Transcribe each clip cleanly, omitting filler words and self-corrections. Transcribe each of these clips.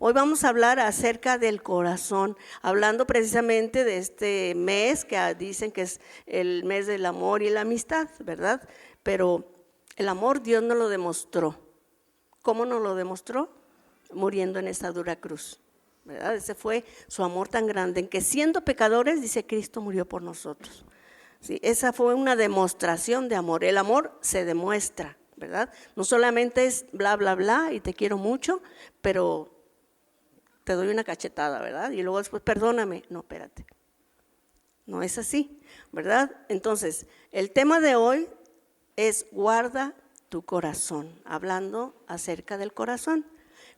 Hoy vamos a hablar acerca del corazón, hablando precisamente de este mes que dicen que es el mes del amor y la amistad, ¿verdad? Pero el amor Dios nos lo demostró. ¿Cómo nos lo demostró? Muriendo en esta dura cruz, ¿verdad? Ese fue su amor tan grande, en que siendo pecadores, dice, Cristo murió por nosotros. Sí, esa fue una demostración de amor. El amor se demuestra, ¿verdad? No solamente es bla, bla, bla y te quiero mucho, pero te doy una cachetada, ¿verdad? Y luego después, perdóname. No, espérate. No es así, ¿verdad? Entonces, el tema de hoy es guarda tu corazón, hablando acerca del corazón.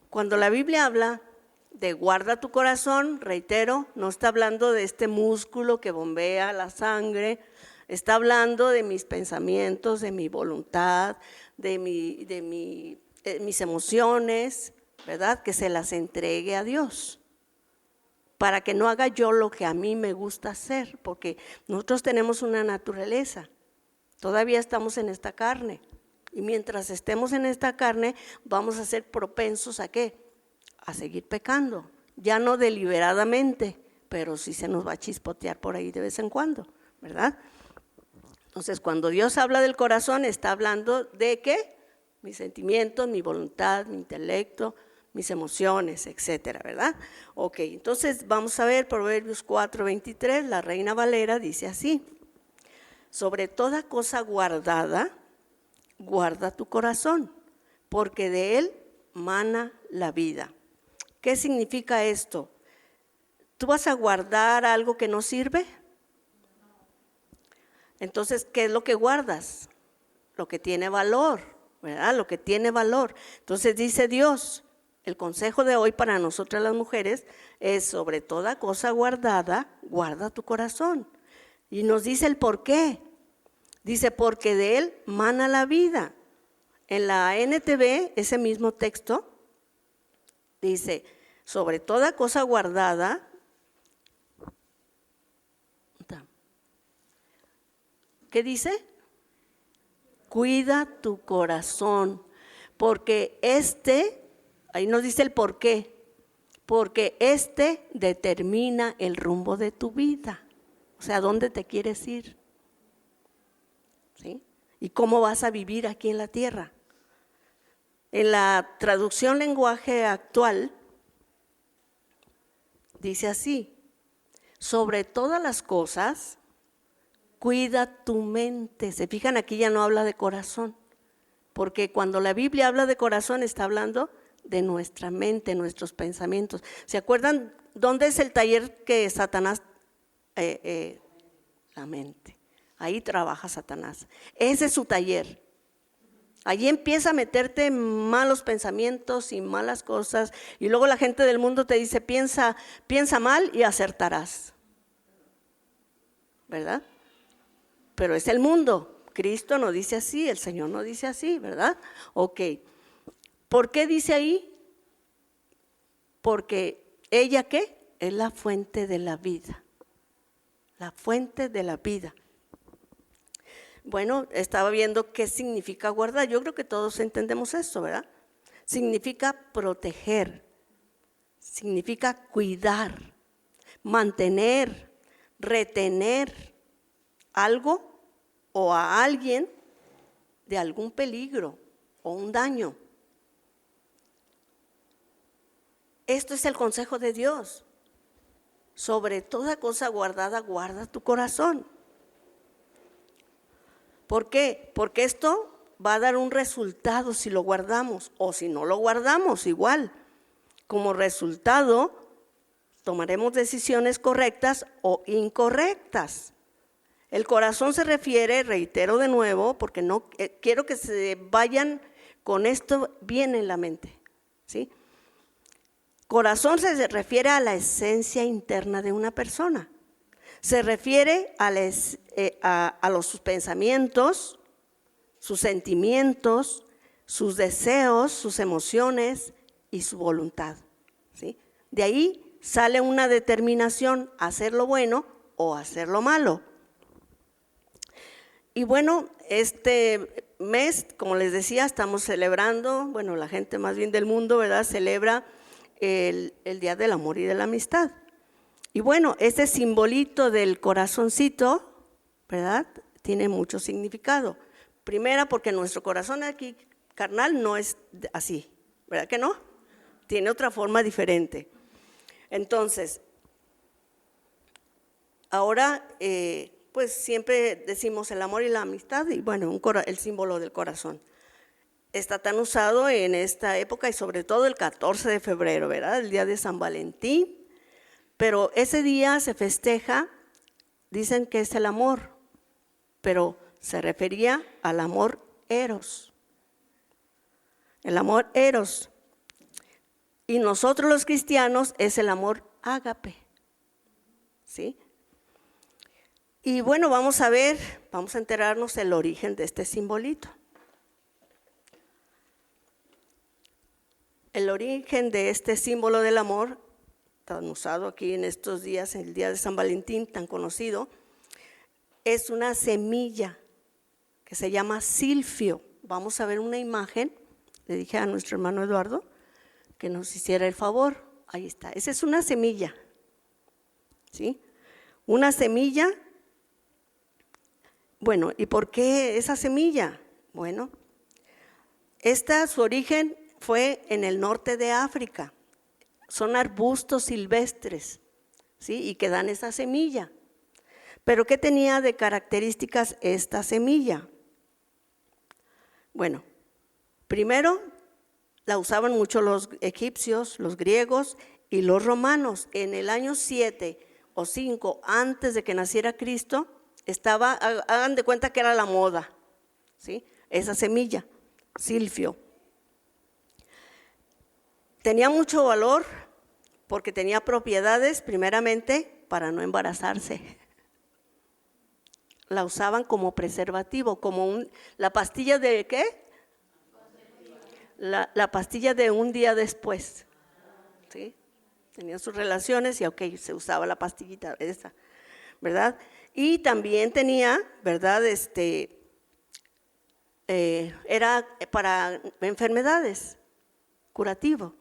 Cuando la Biblia habla de guarda tu corazón, reitero, no está hablando de este músculo que bombea la sangre, está hablando de mis pensamientos, de mi voluntad, de mis emociones, ¿verdad? Que se las entregue a Dios, para que no haga yo lo que a mí me gusta hacer, porque nosotros tenemos una naturaleza, todavía estamos en esta carne, y mientras estemos en esta carne vamos a ser propensos ¿a qué? A seguir pecando, ya no deliberadamente, pero sí se nos va a chispotear por ahí de vez en cuando, ¿verdad? Entonces, cuando Dios habla del corazón, está hablando de ¿qué? Mis sentimientos, mi voluntad, mi intelecto, mis emociones, etcétera, ¿verdad? Ok, entonces vamos a ver Proverbios 4:23, la Reina Valera dice así: sobre toda cosa guardada, guarda tu corazón, porque de él mana la vida. ¿Qué significa esto? ¿Tú vas a guardar algo que no sirve? Entonces, ¿qué es lo que guardas? Lo que tiene valor, ¿verdad? Lo que tiene valor. Entonces dice Dios, el consejo de hoy para nosotras las mujeres es: sobre toda cosa guardada, guarda tu corazón. Y nos dice el por qué. Dice, porque de él mana la vida. En la NTV, ese mismo texto, dice, sobre toda cosa guardada, ¿qué dice? Cuida tu corazón, porque ahí nos dice el por qué, porque determina el rumbo de tu vida, o sea, ¿dónde te quieres ir? ¿Sí? ¿Y cómo vas a vivir aquí en la tierra? En la traducción lenguaje actual, dice así: sobre todas las cosas, cuida tu mente. Se fijan, aquí ya no habla de corazón, porque cuando la Biblia habla de corazón está hablando de nuestra mente, nuestros pensamientos. ¿Se acuerdan dónde es el taller que Satanás? La mente. Ahí trabaja Satanás. Ese es su taller. Allí empieza a meterte malos pensamientos y malas cosas, y luego la gente del mundo te dice, piensa mal y acertarás, ¿verdad? Pero es el mundo. Cristo no dice así, el Señor no dice así, ¿verdad? Ok. ¿Por qué dice ahí? Porque ella, ¿qué? Es la fuente de la vida. La fuente de la vida. Bueno, estaba viendo qué significa guardar. Yo creo que todos entendemos esto, ¿verdad? Significa proteger, significa cuidar, mantener, retener algo o a alguien de algún peligro o un daño. Esto es el consejo de Dios. Sobre toda cosa guardada, guarda tu corazón. ¿Por qué? Porque esto va a dar un resultado si lo guardamos, o si no lo guardamos igual. Como resultado, tomaremos decisiones correctas o incorrectas. El corazón se refiere, reitero de nuevo, porque no quiero que se vayan con esto bien en la mente, ¿sí? Corazón se refiere a la esencia interna de una persona. Se refiere a sus pensamientos, sus sentimientos, sus deseos, sus emociones y su voluntad, ¿sí? De ahí sale una determinación a hacer lo bueno o a hacer lo malo. Y bueno, este mes, como les decía, estamos celebrando, bueno, la gente más bien del mundo, ¿verdad? Celebra el Día del Amor y de la Amistad. Y bueno, este simbolito del corazoncito, ¿verdad?, tiene mucho significado. Primera, porque nuestro corazón aquí carnal no es así, ¿verdad que no? Tiene otra forma diferente. Entonces, ahora, pues siempre decimos el amor y la amistad, y bueno, el símbolo del corazón. Está tan usado en esta época y sobre todo el 14 de febrero, ¿verdad?, el día de San Valentín. Pero ese día se festeja, dicen que es el amor, pero se refería al amor eros. El amor eros. Y nosotros los cristianos es el amor ágape, ¿sí? Y bueno, vamos a enterarnos el origen de este simbolito. El origen de este símbolo del amor, tan usado aquí en estos días, el día de San Valentín, tan conocido, es una semilla que se llama silfio. Vamos a ver una imagen. Le dije a nuestro hermano Eduardo que nos hiciera el favor. Ahí está. Esa es una semilla, ¿sí? Una semilla. Bueno, ¿y por qué esa semilla? Bueno, su origen fue en el norte de África. Son arbustos silvestres, ¿sí?, y que dan esa semilla. ¿Pero qué tenía de características esta semilla? Bueno, primero la usaban mucho los egipcios, los griegos y los romanos. En el año 7 o 5 antes de que naciera Cristo, hagan de cuenta que era la moda, ¿sí?, esa semilla, silfio. Tenía mucho valor porque tenía propiedades, primeramente, para no embarazarse. La usaban como preservativo, como la pastilla de ¿qué? La pastilla de un día después, ¿sí? Tenían sus relaciones y se usaba la pastillita esa, ¿verdad? Y también tenía, ¿verdad?, era para enfermedades, curativo.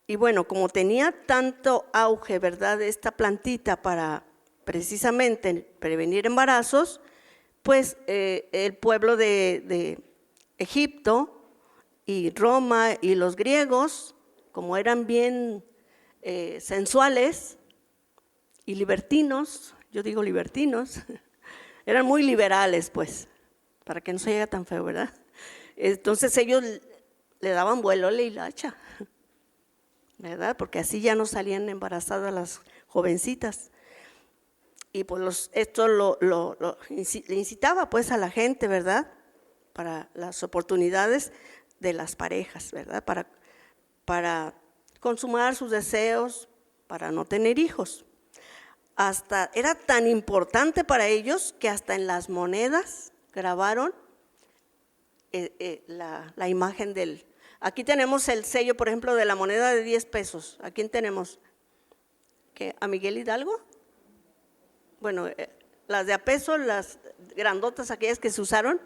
Y bueno, como tenía tanto auge, ¿verdad?, esta plantita para precisamente prevenir embarazos, pues el pueblo de Egipto y Roma y los griegos, como eran bien sensuales y libertinos, yo digo libertinos, eran muy liberales, pues, para que no se oiga tan feo, ¿verdad? Entonces ellos le daban vuelo a la hilacha, ¿verdad?, porque así ya no salían embarazadas las jovencitas. Y pues esto le incitaba pues a la gente, ¿verdad?, para las oportunidades de las parejas, ¿verdad?, para consumar sus deseos, para no tener hijos. Era tan importante para ellos que hasta en las monedas grabaron la imagen del. Aquí tenemos el sello, por ejemplo, de la moneda de 10 pesos. ¿A quién tenemos? ¿A Miguel Hidalgo? Bueno, las de a peso, las grandotas, aquellas que se usaron.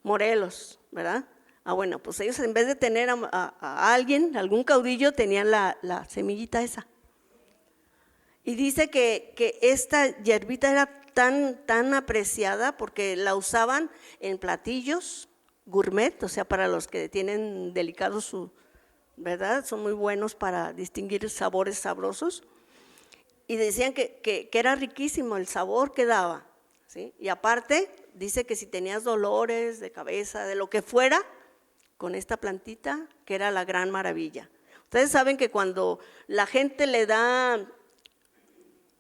Morelos, ¿verdad? Bueno, pues ellos en vez de tener a alguien, algún caudillo, tenían la semillita esa. Y dice que esta hierbita era tan apreciada porque la usaban en platillos gourmet, o sea, para los que tienen delicados ¿verdad? Son muy buenos para distinguir sabores sabrosos. Y decían que era riquísimo el sabor que daba, ¿sí? Y aparte, dice que si tenías dolores de cabeza, de lo que fuera, con esta plantita, que era la gran maravilla. Ustedes saben que cuando la gente le da,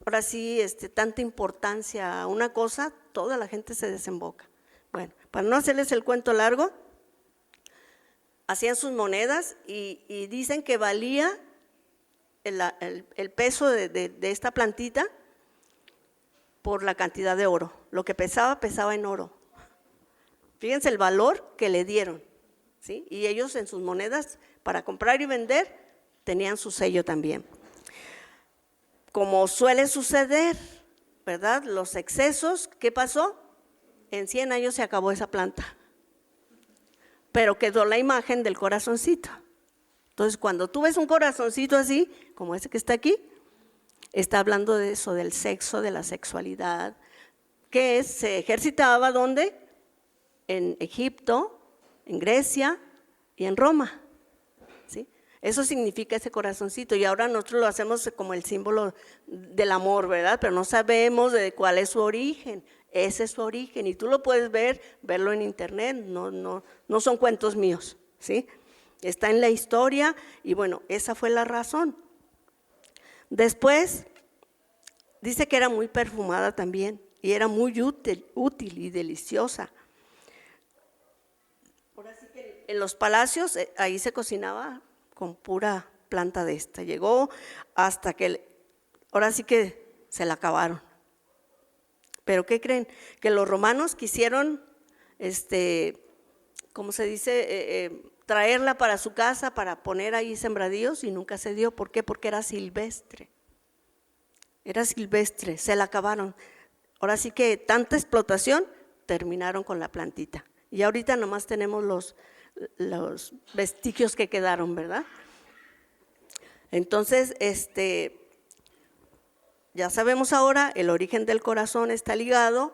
ahora sí, tanta importancia a una cosa, toda la gente se desemboca. Bueno, para no hacerles el cuento largo, hacían sus monedas y dicen que valía el peso de esta plantita por la cantidad de oro. Lo que pesaba en oro. Fíjense el valor que le dieron, ¿sí? Y ellos en sus monedas, para comprar y vender, tenían su sello también. Como suele suceder, ¿verdad?, los excesos, ¿qué pasó? En 100 años se acabó esa planta. pero quedó la imagen del corazoncito. Entonces, cuando tú ves un corazoncito así, como ese que está aquí, está hablando de eso, del sexo, de la sexualidad, que se ejercitaba ¿dónde? En Egipto, en Grecia y en Roma, ¿sí? Eso significa ese corazoncito, y ahora nosotros lo hacemos como el símbolo del amor, ¿verdad? Pero no sabemos de cuál es su origen. Ese es su origen, y tú lo puedes verlo en internet, no son cuentos míos, ¿sí? Está en la historia, y bueno, esa fue la razón. Después, dice que era muy perfumada también, y era muy útil y deliciosa. Ahora sí que en los palacios, ahí se cocinaba con pura planta de esta. Llegó hasta que, ahora sí que se la acabaron. Pero ¿qué creen? Que los romanos quisieron, ¿cómo se dice? Traerla para su casa, para poner ahí sembradíos, y nunca se dio. ¿Por qué? Porque era silvestre. Era silvestre, se la acabaron. Ahora sí que tanta explotación, terminaron con la plantita. Y ahorita nomás tenemos los vestigios que quedaron, ¿verdad? Entonces, ya sabemos ahora, el origen del corazón está ligado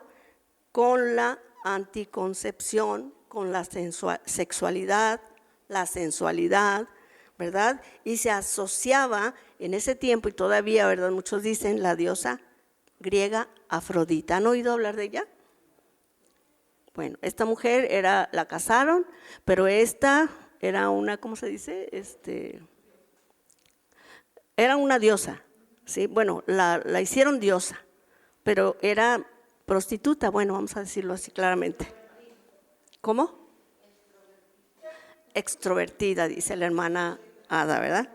con la anticoncepción, con la sexualidad, la sensualidad, ¿verdad? Y se asociaba en ese tiempo, y todavía, ¿verdad? Muchos dicen la diosa griega Afrodita. ¿Han oído hablar de ella? Bueno, esta mujer la casaron, pero esta era una, ¿cómo se dice? Era una diosa, ¿sí? Bueno, la hicieron diosa, pero era prostituta, bueno, vamos a decirlo así claramente. ¿Cómo? Extrovertida, dice la hermana Ada, ¿verdad?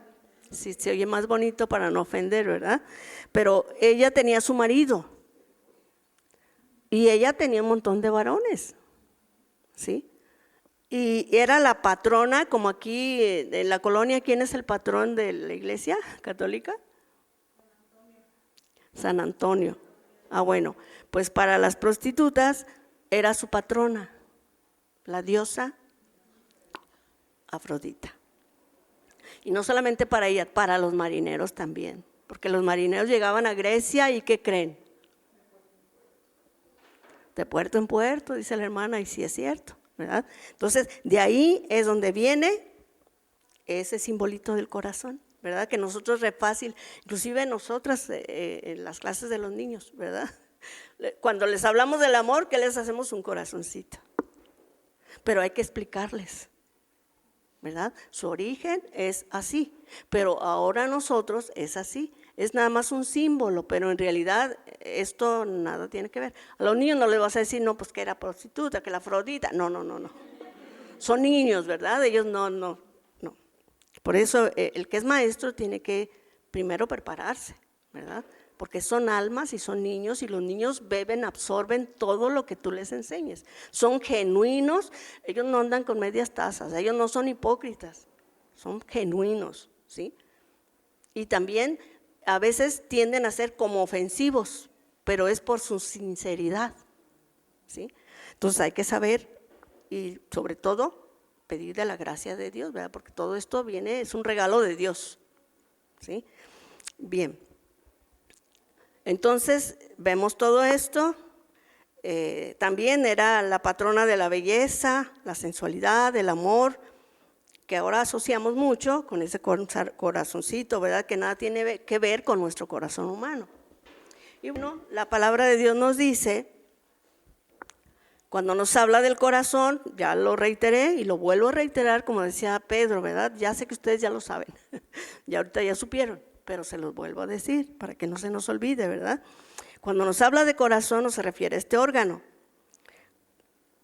Sí, se oye más bonito para no ofender, ¿verdad? Pero ella tenía su marido, y ella tenía un montón de varones, ¿sí? Y era la patrona, como aquí en la colonia, ¿quién es el patrón de la iglesia católica? San Antonio. Ah, bueno, pues para las prostitutas era su patrona, la diosa Afrodita. Y no solamente para ella, para los marineros también, porque los marineros llegaban a Grecia y ¿qué creen? De puerto en puerto, dice la hermana, y sí es cierto, ¿verdad? Entonces, de ahí es donde viene ese simbolito del corazón, ¿verdad? Que nosotros re fácil, inclusive nosotras en las clases de los niños, ¿verdad? Cuando les hablamos del amor, ¿qué les hacemos? Un corazoncito. Pero hay que explicarles, ¿verdad? Su origen es así, pero ahora nosotros es así. Es nada más un símbolo, pero en realidad esto nada tiene que ver. A los niños no les vas a decir, no, pues que era prostituta, que la Afrodita. No. Son niños, ¿verdad? Ellos no. Por eso el que es maestro tiene que primero prepararse, ¿verdad? Porque son almas y son niños, y los niños beben, absorben todo lo que tú les enseñes. Son genuinos, ellos no andan con medias tazas, ellos no son hipócritas, son genuinos, ¿sí? Y también a veces tienden a ser como ofensivos, pero es por su sinceridad, ¿sí? Entonces hay que saber, y sobre todo pedir de la gracia de Dios, ¿verdad? Porque todo esto es un regalo de Dios, ¿sí? Bien, entonces vemos todo esto. También era la patrona de la belleza, la sensualidad, el amor, que ahora asociamos mucho con ese corazoncito, ¿verdad? Que nada tiene que ver con nuestro corazón humano. Y bueno, la palabra de Dios nos dice, cuando nos habla del corazón, ya lo reiteré y lo vuelvo a reiterar, como decía Pedro, ¿verdad? Ya sé que ustedes ya lo saben, ya ahorita ya supieron, pero se los vuelvo a decir para que no se nos olvide, ¿verdad? Cuando nos habla de corazón, nos se refiere a este órgano.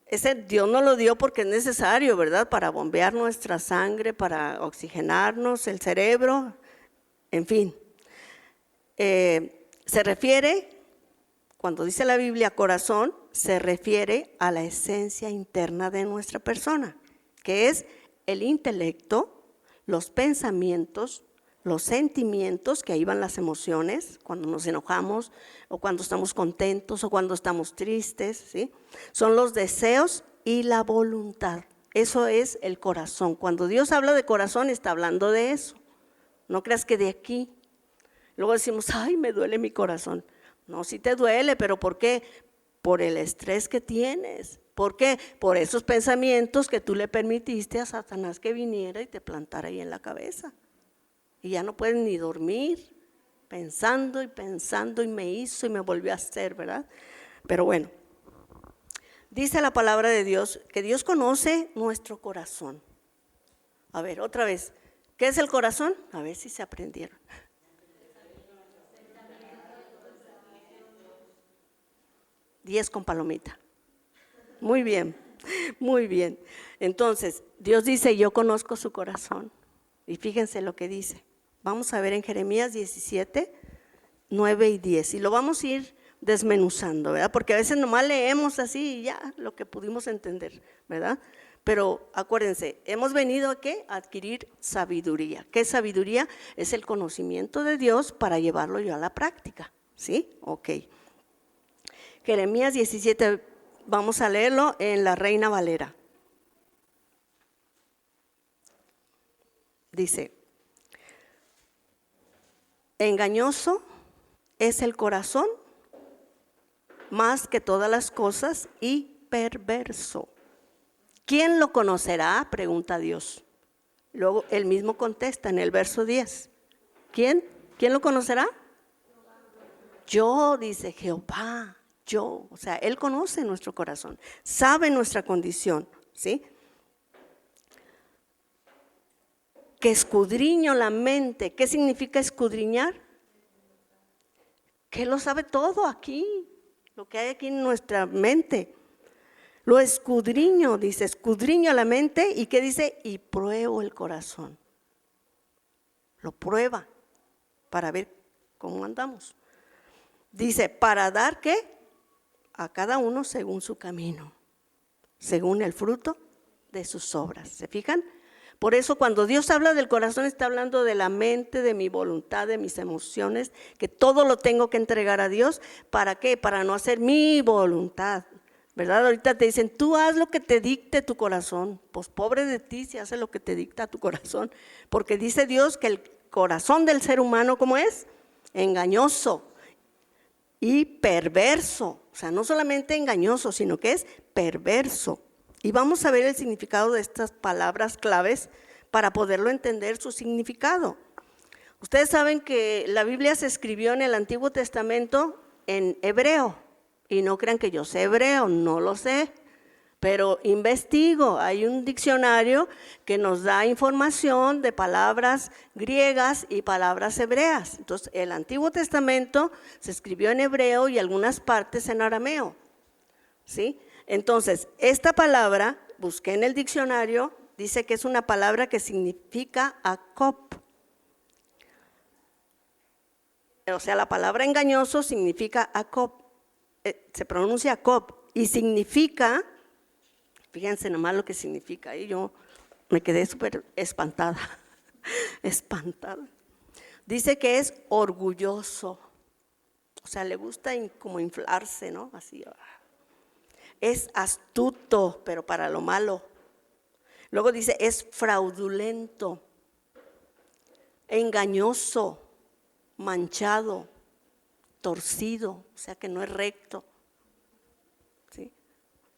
Ese Dios nos lo dio porque es necesario, ¿verdad? Para bombear nuestra sangre, para oxigenarnos el cerebro, en fin. Se refiere, cuando dice la Biblia corazón, se refiere a la esencia interna de nuestra persona, que es el intelecto, los pensamientos, los sentimientos, que ahí van las emociones, cuando nos enojamos o cuando estamos contentos o cuando estamos tristes, ¿sí? Son los deseos y la voluntad. Eso es el corazón. Cuando Dios habla de corazón, está hablando de eso. No creas que de aquí. Luego decimos, ay, me duele mi corazón. No, sí te duele, pero ¿por qué? Por el estrés que tienes. ¿Por qué? Por esos pensamientos que tú le permitiste a Satanás que viniera y te plantara ahí en la cabeza. Y ya no puedes ni dormir, pensando y me hizo y me volvió a hacer, ¿verdad? Pero bueno, dice la palabra de Dios que Dios conoce nuestro corazón. A ver, otra vez, ¿qué es el corazón? A ver si se aprendieron. 10 con palomita. Muy bien, muy bien. Entonces, Dios dice, yo conozco su corazón. Y fíjense lo que dice. Vamos a ver en Jeremías 17, 9 y 10. Y lo vamos a ir desmenuzando, ¿verdad? Porque a veces nomás leemos así y ya lo que pudimos entender, ¿verdad? Pero acuérdense, hemos venido ¿a qué? A adquirir sabiduría. ¿Qué sabiduría? Es el conocimiento de Dios para llevarlo yo a la práctica, ¿sí? Ok. Jeremías 17, vamos a leerlo en la Reina Valera. Dice, engañoso es el corazón más que todas las cosas y perverso. ¿Quién lo conocerá? Pregunta Dios. Luego él mismo contesta en el verso 10. ¿Quién? ¿Quién lo conocerá? Yo, dice Jehová, yo. O sea, Él conoce nuestro corazón, sabe nuestra condición, ¿sí? Que escudriño la mente. ¿Qué significa escudriñar? Que Él lo sabe todo aquí, lo que hay aquí en nuestra mente. Lo escudriño, dice, escudriño la mente. ¿Y qué dice? Y pruebo el corazón. Lo prueba para ver cómo andamos. Dice, para dar ¿qué? A cada uno según su camino, según el fruto de sus obras. ¿Se fijan? Por eso cuando Dios habla del corazón está hablando de la mente, de mi voluntad, de mis emociones, que todo lo tengo que entregar a Dios. ¿Para qué? Para no hacer mi voluntad, ¿verdad? Ahorita te dicen, tú haz lo que te dicte tu corazón. Pues pobre de ti si hace lo que te dicta tu corazón, porque dice Dios que el corazón del ser humano, ¿cómo es? Engañoso y perverso. O sea, no solamente engañoso, sino que es perverso. Y vamos a ver el significado de estas palabras claves para poderlo entender su significado. Ustedes saben que la Biblia se escribió en el Antiguo Testamento en hebreo. Y no crean que yo sé hebreo, no lo sé. Pero investigo, hay un diccionario que nos da información de palabras griegas y palabras hebreas. Entonces, el Antiguo Testamento se escribió en hebreo y algunas partes en arameo, ¿sí? Entonces, esta palabra, busqué en el diccionario, dice que es una palabra que significa akop. O sea, la palabra engañoso significa akop, se pronuncia akop y significa... Fíjense nomás lo que significa. Y yo me quedé súper espantada, espantada. Dice que es orgulloso. O sea, le gusta como inflarse, ¿no? Así. Es astuto, pero para lo malo. Luego dice, es fraudulento, engañoso, manchado, torcido. O sea, que no es recto.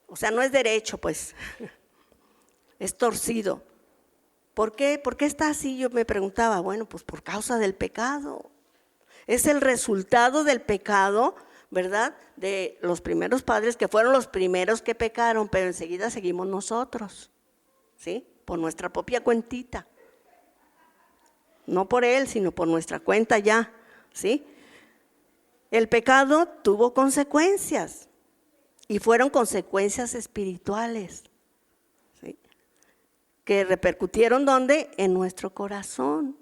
O sea, no es derecho, pues, es torcido. ¿Por qué? ¿Por qué está así? Yo me preguntaba, bueno, pues por causa del pecado. Es el resultado del pecado, ¿verdad? De los primeros padres que fueron los primeros que pecaron, pero enseguida seguimos nosotros, ¿sí? Por nuestra propia cuentita. No por él, sino por nuestra cuenta ya, ¿sí? El pecado tuvo consecuencias. Y fueron consecuencias espirituales, ¿sí? Que repercutieron ¿dónde? En nuestro corazón.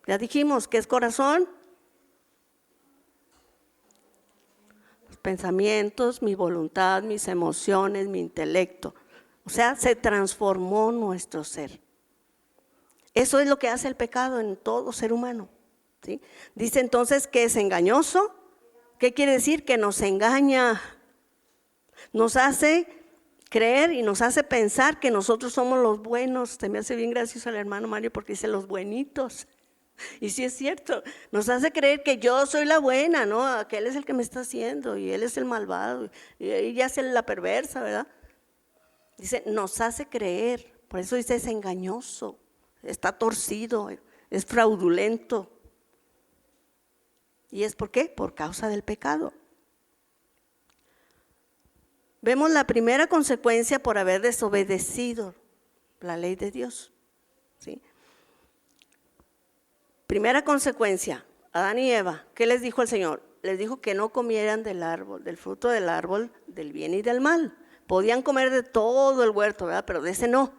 Ya dijimos, ¿qué es corazón? Los pensamientos, mi voluntad, mis emociones, mi intelecto. O sea, se transformó nuestro ser. Eso es lo que hace el pecado en todo ser humano, ¿sí? Dice entonces que es engañoso. ¿Qué quiere decir? Que nos engaña, nos hace creer y nos hace pensar que nosotros somos los buenos. Se me hace bien gracioso al hermano Mario porque dice los buenitos. Y sí es cierto, nos hace creer que yo soy la buena, ¿no? Aquel es el que me está haciendo y él es el malvado y ella es la perversa, ¿verdad? Dice, nos hace creer, por eso dice es engañoso, está torcido, es fraudulento. ¿Y es por qué? Por causa del pecado. Vemos la primera consecuencia por haber desobedecido la ley de Dios, ¿sí? Primera consecuencia, Adán y Eva, ¿qué les dijo el Señor? Les dijo que no comieran del árbol, del fruto del árbol del bien y del mal. Podían comer de todo el huerto, ¿verdad? Pero de ese no.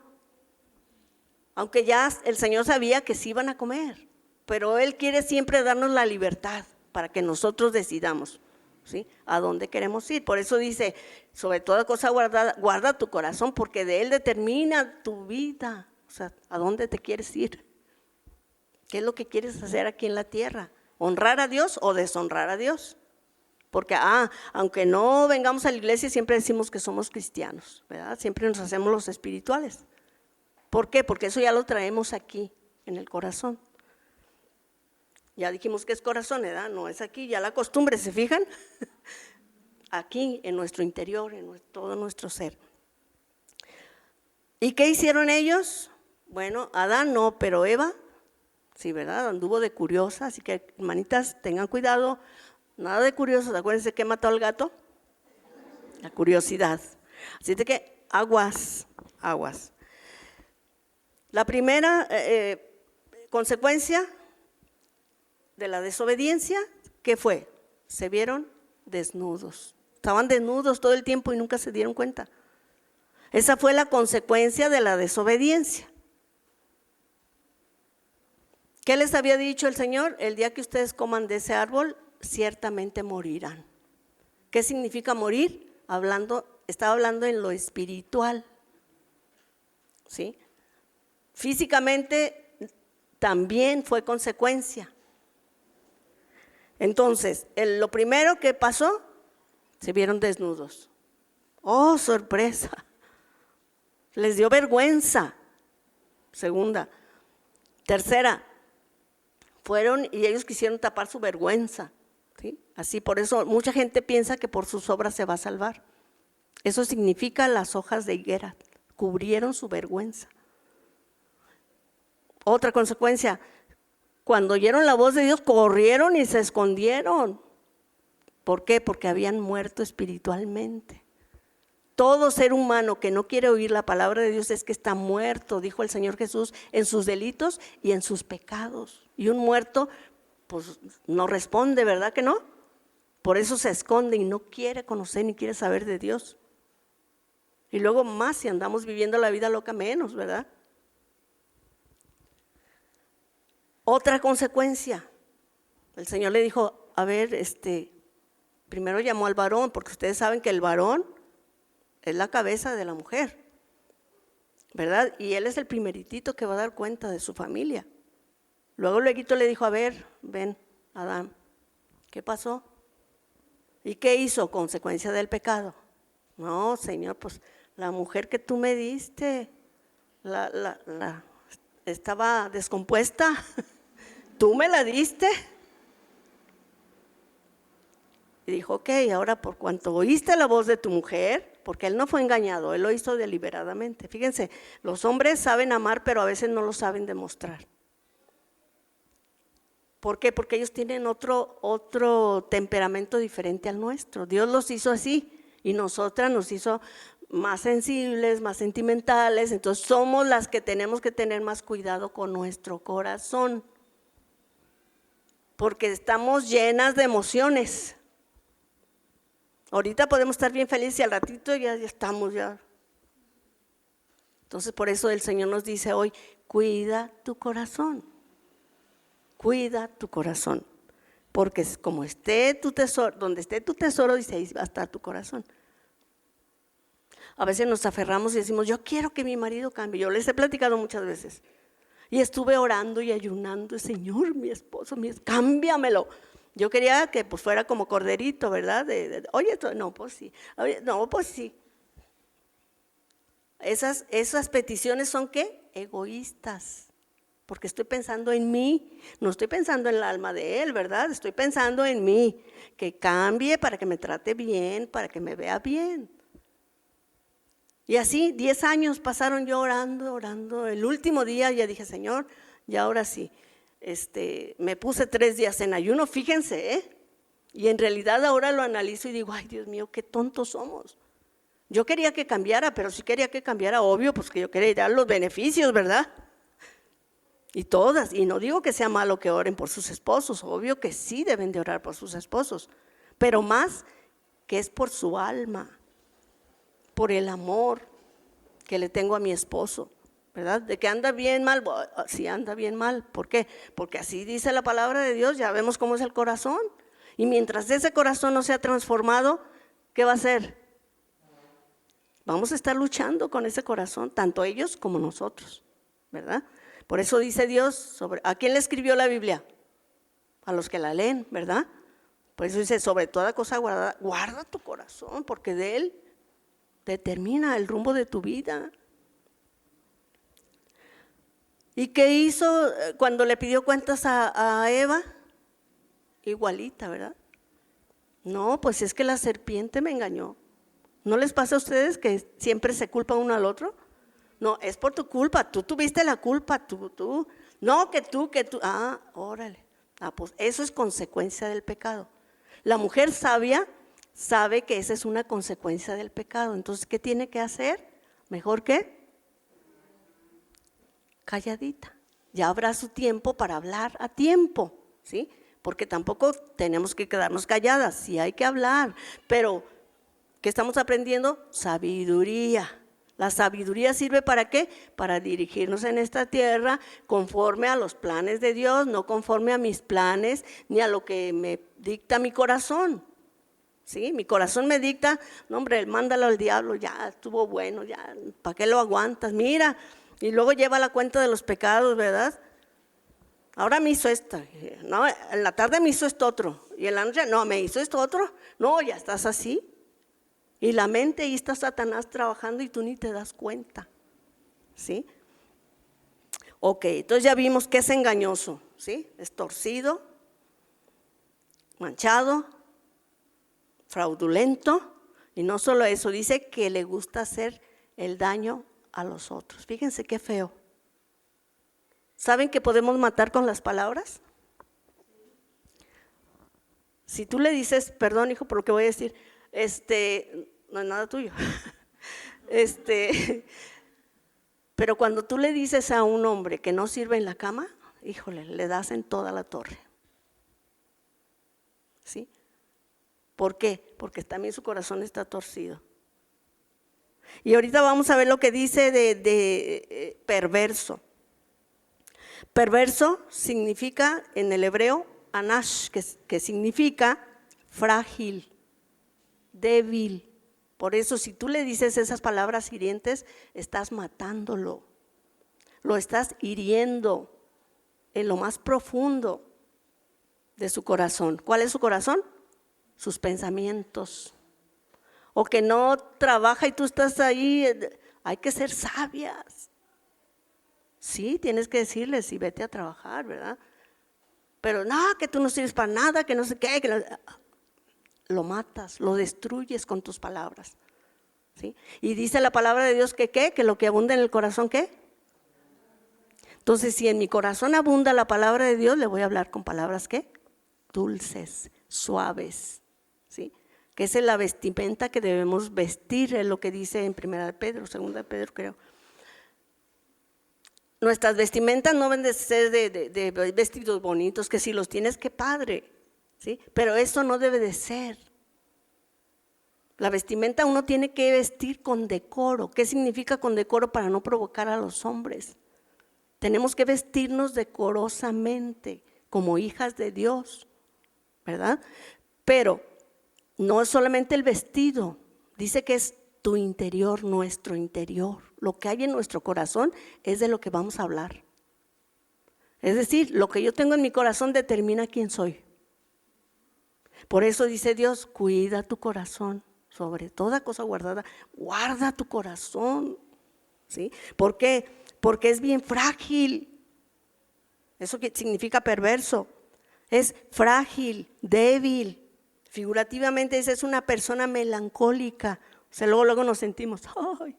Aunque ya el Señor sabía que sí iban a comer, pero Él quiere siempre darnos la libertad para que nosotros decidamos, ¿sí? A dónde queremos ir. Por eso dice, sobre toda cosa guardada, guarda tu corazón, porque de él determina tu vida. O sea, ¿a dónde te quieres ir? ¿Qué es lo que quieres hacer aquí en la tierra? ¿Honrar a Dios o deshonrar a Dios? Porque, aunque no vengamos a la iglesia, siempre decimos que somos cristianos, ¿verdad? Siempre nos hacemos los espirituales. ¿Por qué? Porque eso ya lo traemos aquí, en el corazón. Ya dijimos que es corazón, ¿verdad? No es aquí, ya la costumbre, ¿se fijan? Aquí, en nuestro interior, en todo nuestro ser. ¿Y qué hicieron ellos? Bueno, Adán no, pero Eva, sí, ¿verdad? Anduvo de curiosa, así que hermanitas, tengan cuidado, nada de curiosos. Acuérdense que mató al gato, la curiosidad. Así de que aguas. La primera consecuencia de la desobediencia, ¿qué fue? Se vieron desnudos. Estaban desnudos todo el tiempo y nunca se dieron cuenta. Esa fue la consecuencia de la desobediencia. ¿Qué les había dicho el Señor? El día que ustedes coman de ese árbol, ciertamente morirán. ¿Qué significa morir? Estaba hablando en lo espiritual, ¿sí? Físicamente también fue consecuencia. Entonces, lo primero que pasó, se vieron desnudos. ¡Oh, sorpresa! Les dio vergüenza. Segunda. Tercera, fueron y ellos quisieron tapar su vergüenza, ¿sí? Así, por eso mucha gente piensa que por sus obras se va a salvar. Eso significa las hojas de higuera, cubrieron su vergüenza. Otra consecuencia, cuando oyeron la voz de Dios, corrieron y se escondieron. ¿Por qué? Porque habían muerto espiritualmente. Todo ser humano que no quiere oír la palabra de Dios es que está muerto, dijo el Señor Jesús, en sus delitos y en sus pecados. Y un muerto, pues no responde, ¿verdad que no? Por eso se esconde y no quiere conocer ni quiere saber de Dios. Y luego más si andamos viviendo la vida loca menos, ¿verdad? Otra consecuencia, el Señor le dijo, a ver, primero llamó al varón, porque ustedes saben que el varón es la cabeza de la mujer, ¿verdad? Y él es el primeritito que va a dar cuenta de su familia. Luego le dijo, a ver, ven, Adán, ¿qué pasó? ¿Y qué hizo? Consecuencia del pecado. No, Señor, pues la mujer que tú me diste, estaba descompuesta, tú me la diste. Y dijo, ok, ahora por cuanto oíste la voz de tu mujer, porque él no fue engañado, él lo hizo deliberadamente. Fíjense, los hombres saben amar, pero a veces no lo saben demostrar. ¿Por qué? Porque ellos tienen otro temperamento diferente al nuestro. Dios los hizo así y nosotras nos hizo más sensibles, más sentimentales. Entonces somos las que tenemos que tener más cuidado con nuestro corazón, porque estamos llenas de emociones. Ahorita podemos estar bien felices y al ratito ya estamos ya. Entonces por eso el Señor nos dice hoy, cuida tu corazón. Cuida tu corazón, porque como esté tu tesoro, donde esté tu tesoro, dice, ahí va a estar tu corazón. A veces nos aferramos y decimos, yo quiero que mi marido cambie. Yo les he platicado muchas veces. Y estuve orando y ayunando, Señor, mi esposo, cámbiamelo. Yo quería que pues fuera como corderito, ¿verdad? Oye, no, pues sí. Oye, no, pues sí. Esas peticiones son ¿qué? Egoístas. Porque estoy pensando en mí, no estoy pensando en el alma de él, ¿verdad? Estoy pensando en mí, que cambie para que me trate bien, para que me vea bien. Y así 10 años pasaron yo orando. El último día ya dije, Señor, ya ahora sí. Me puse 3 días en ayuno, fíjense, ¿eh? Y en realidad ahora lo analizo y digo, ay Dios mío, qué tontos somos. Yo quería que cambiara, pero sí quería que cambiara, obvio, pues que yo quería dar los beneficios, ¿verdad? Y todas, y no digo que sea malo que oren por sus esposos, obvio que sí deben de orar por sus esposos, pero más que es por su alma, por el amor que le tengo a mi esposo, ¿verdad? De que anda bien mal, sí anda bien mal, ¿por qué? Porque así dice la palabra de Dios, ya vemos cómo es el corazón, y mientras ese corazón no sea transformado, ¿qué va a hacer? Vamos a estar luchando con ese corazón, tanto ellos como nosotros, ¿verdad? Por eso dice Dios, ¿a quién le escribió la Biblia? A los que la leen, ¿verdad? Por eso dice, sobre toda cosa guarda tu corazón, porque de él determina el rumbo de tu vida. ¿Y qué hizo cuando le pidió cuentas a Eva? Igualita, ¿verdad? No, pues es que la serpiente me engañó. ¿No les pasa a ustedes que siempre se culpa uno al otro? No, es por tu culpa, tú tuviste la culpa, tú. No, que tú. Órale. Pues eso es consecuencia del pecado. La mujer sabia sabe que esa es una consecuencia del pecado. Entonces, ¿qué tiene que hacer? Mejor que calladita. Ya habrá su tiempo para hablar a tiempo, ¿sí? Porque tampoco tenemos que quedarnos calladas, sí hay que hablar, pero ¿qué estamos aprendiendo? Sabiduría. La sabiduría sirve ¿para qué? Para dirigirnos en esta tierra conforme a los planes de Dios, no conforme a mis planes ni a lo que me dicta mi corazón. ¿Sí? Mi corazón me dicta, no hombre, mándalo al diablo, ya estuvo bueno, ya, ¿para qué lo aguantas? Mira, y luego lleva la cuenta de los pecados, ¿verdad? Ahora me hizo esto, no, en la tarde me hizo esto otro, y en la noche, no, me hizo esto otro, no, ya estás así. Y la mente, ahí está Satanás trabajando y tú ni te das cuenta, ¿sí? Ok, entonces ya vimos que es engañoso, ¿sí? Es torcido, manchado, fraudulento, y no solo eso, dice que le gusta hacer el daño a los otros. Fíjense qué feo. ¿Saben que podemos matar con las palabras? Si tú le dices, perdón hijo por lo que voy a decir, no es nada tuyo. Pero cuando tú le dices a un hombre que no sirve en la cama, híjole, le das en toda la torre. ¿Sí? ¿Por qué? Porque también su corazón está torcido. Y ahorita vamos a ver lo que dice de perverso. Perverso significa en el hebreo anash, que significa frágil, débil. Por eso si tú le dices esas palabras hirientes, estás matándolo, lo estás hiriendo en lo más profundo de su corazón. ¿Cuál es su corazón? Sus pensamientos. O que no trabaja y tú estás ahí. Hay que ser sabias. Sí, tienes que decirles y vete a trabajar, ¿verdad? Pero no, que tú no sirves para nada, que no sé qué, que no. Lo matas, lo destruyes con tus palabras, ¿sí? Y dice la palabra de Dios que ¿qué? Que lo que abunda en el corazón, ¿qué? Entonces, si en mi corazón abunda la palabra de Dios, le voy a hablar con palabras, ¿qué? Dulces, suaves, ¿sí? Que esa es la vestimenta que debemos vestir, es lo que dice en 1 de Pedro, 2 de Pedro creo. Nuestras vestimentas no deben de ser de vestidos bonitos, que si los tienes, qué padre, ¿sí? Pero eso no debe de ser. La vestimenta uno tiene que vestir con decoro. ¿Qué significa con decoro? Para no provocar a los hombres. Tenemos que vestirnos decorosamente como hijas de Dios, ¿verdad? Pero no es solamente el vestido, dice que es tu interior, nuestro interior. Lo que hay en nuestro corazón es de lo que vamos a hablar. Es decir, lo que yo tengo en mi corazón determina quién soy. Por eso dice Dios, cuida tu corazón, sobre toda cosa guardada, guarda tu corazón. ¿sí? ¿Por qué? Porque es bien frágil. Eso que significa perverso. Es frágil, débil. Figurativamente es una persona melancólica. O sea, luego nos sentimos, ay,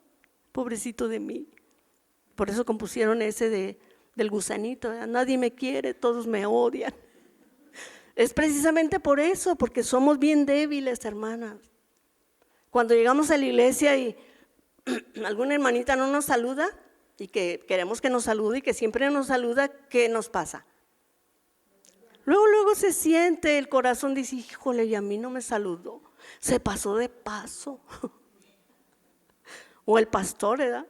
pobrecito de mí. Por eso compusieron ese del gusanito, ¿verdad? Nadie me quiere, todos me odian. Es precisamente por eso, porque somos bien débiles, hermanas. Cuando llegamos a la iglesia y alguna hermanita no nos saluda y que queremos que nos salude y que siempre nos saluda, ¿qué nos pasa? Luego se siente, el corazón dice, híjole, y a mí no me saludó, se pasó de paso. O el pastor, ¿verdad?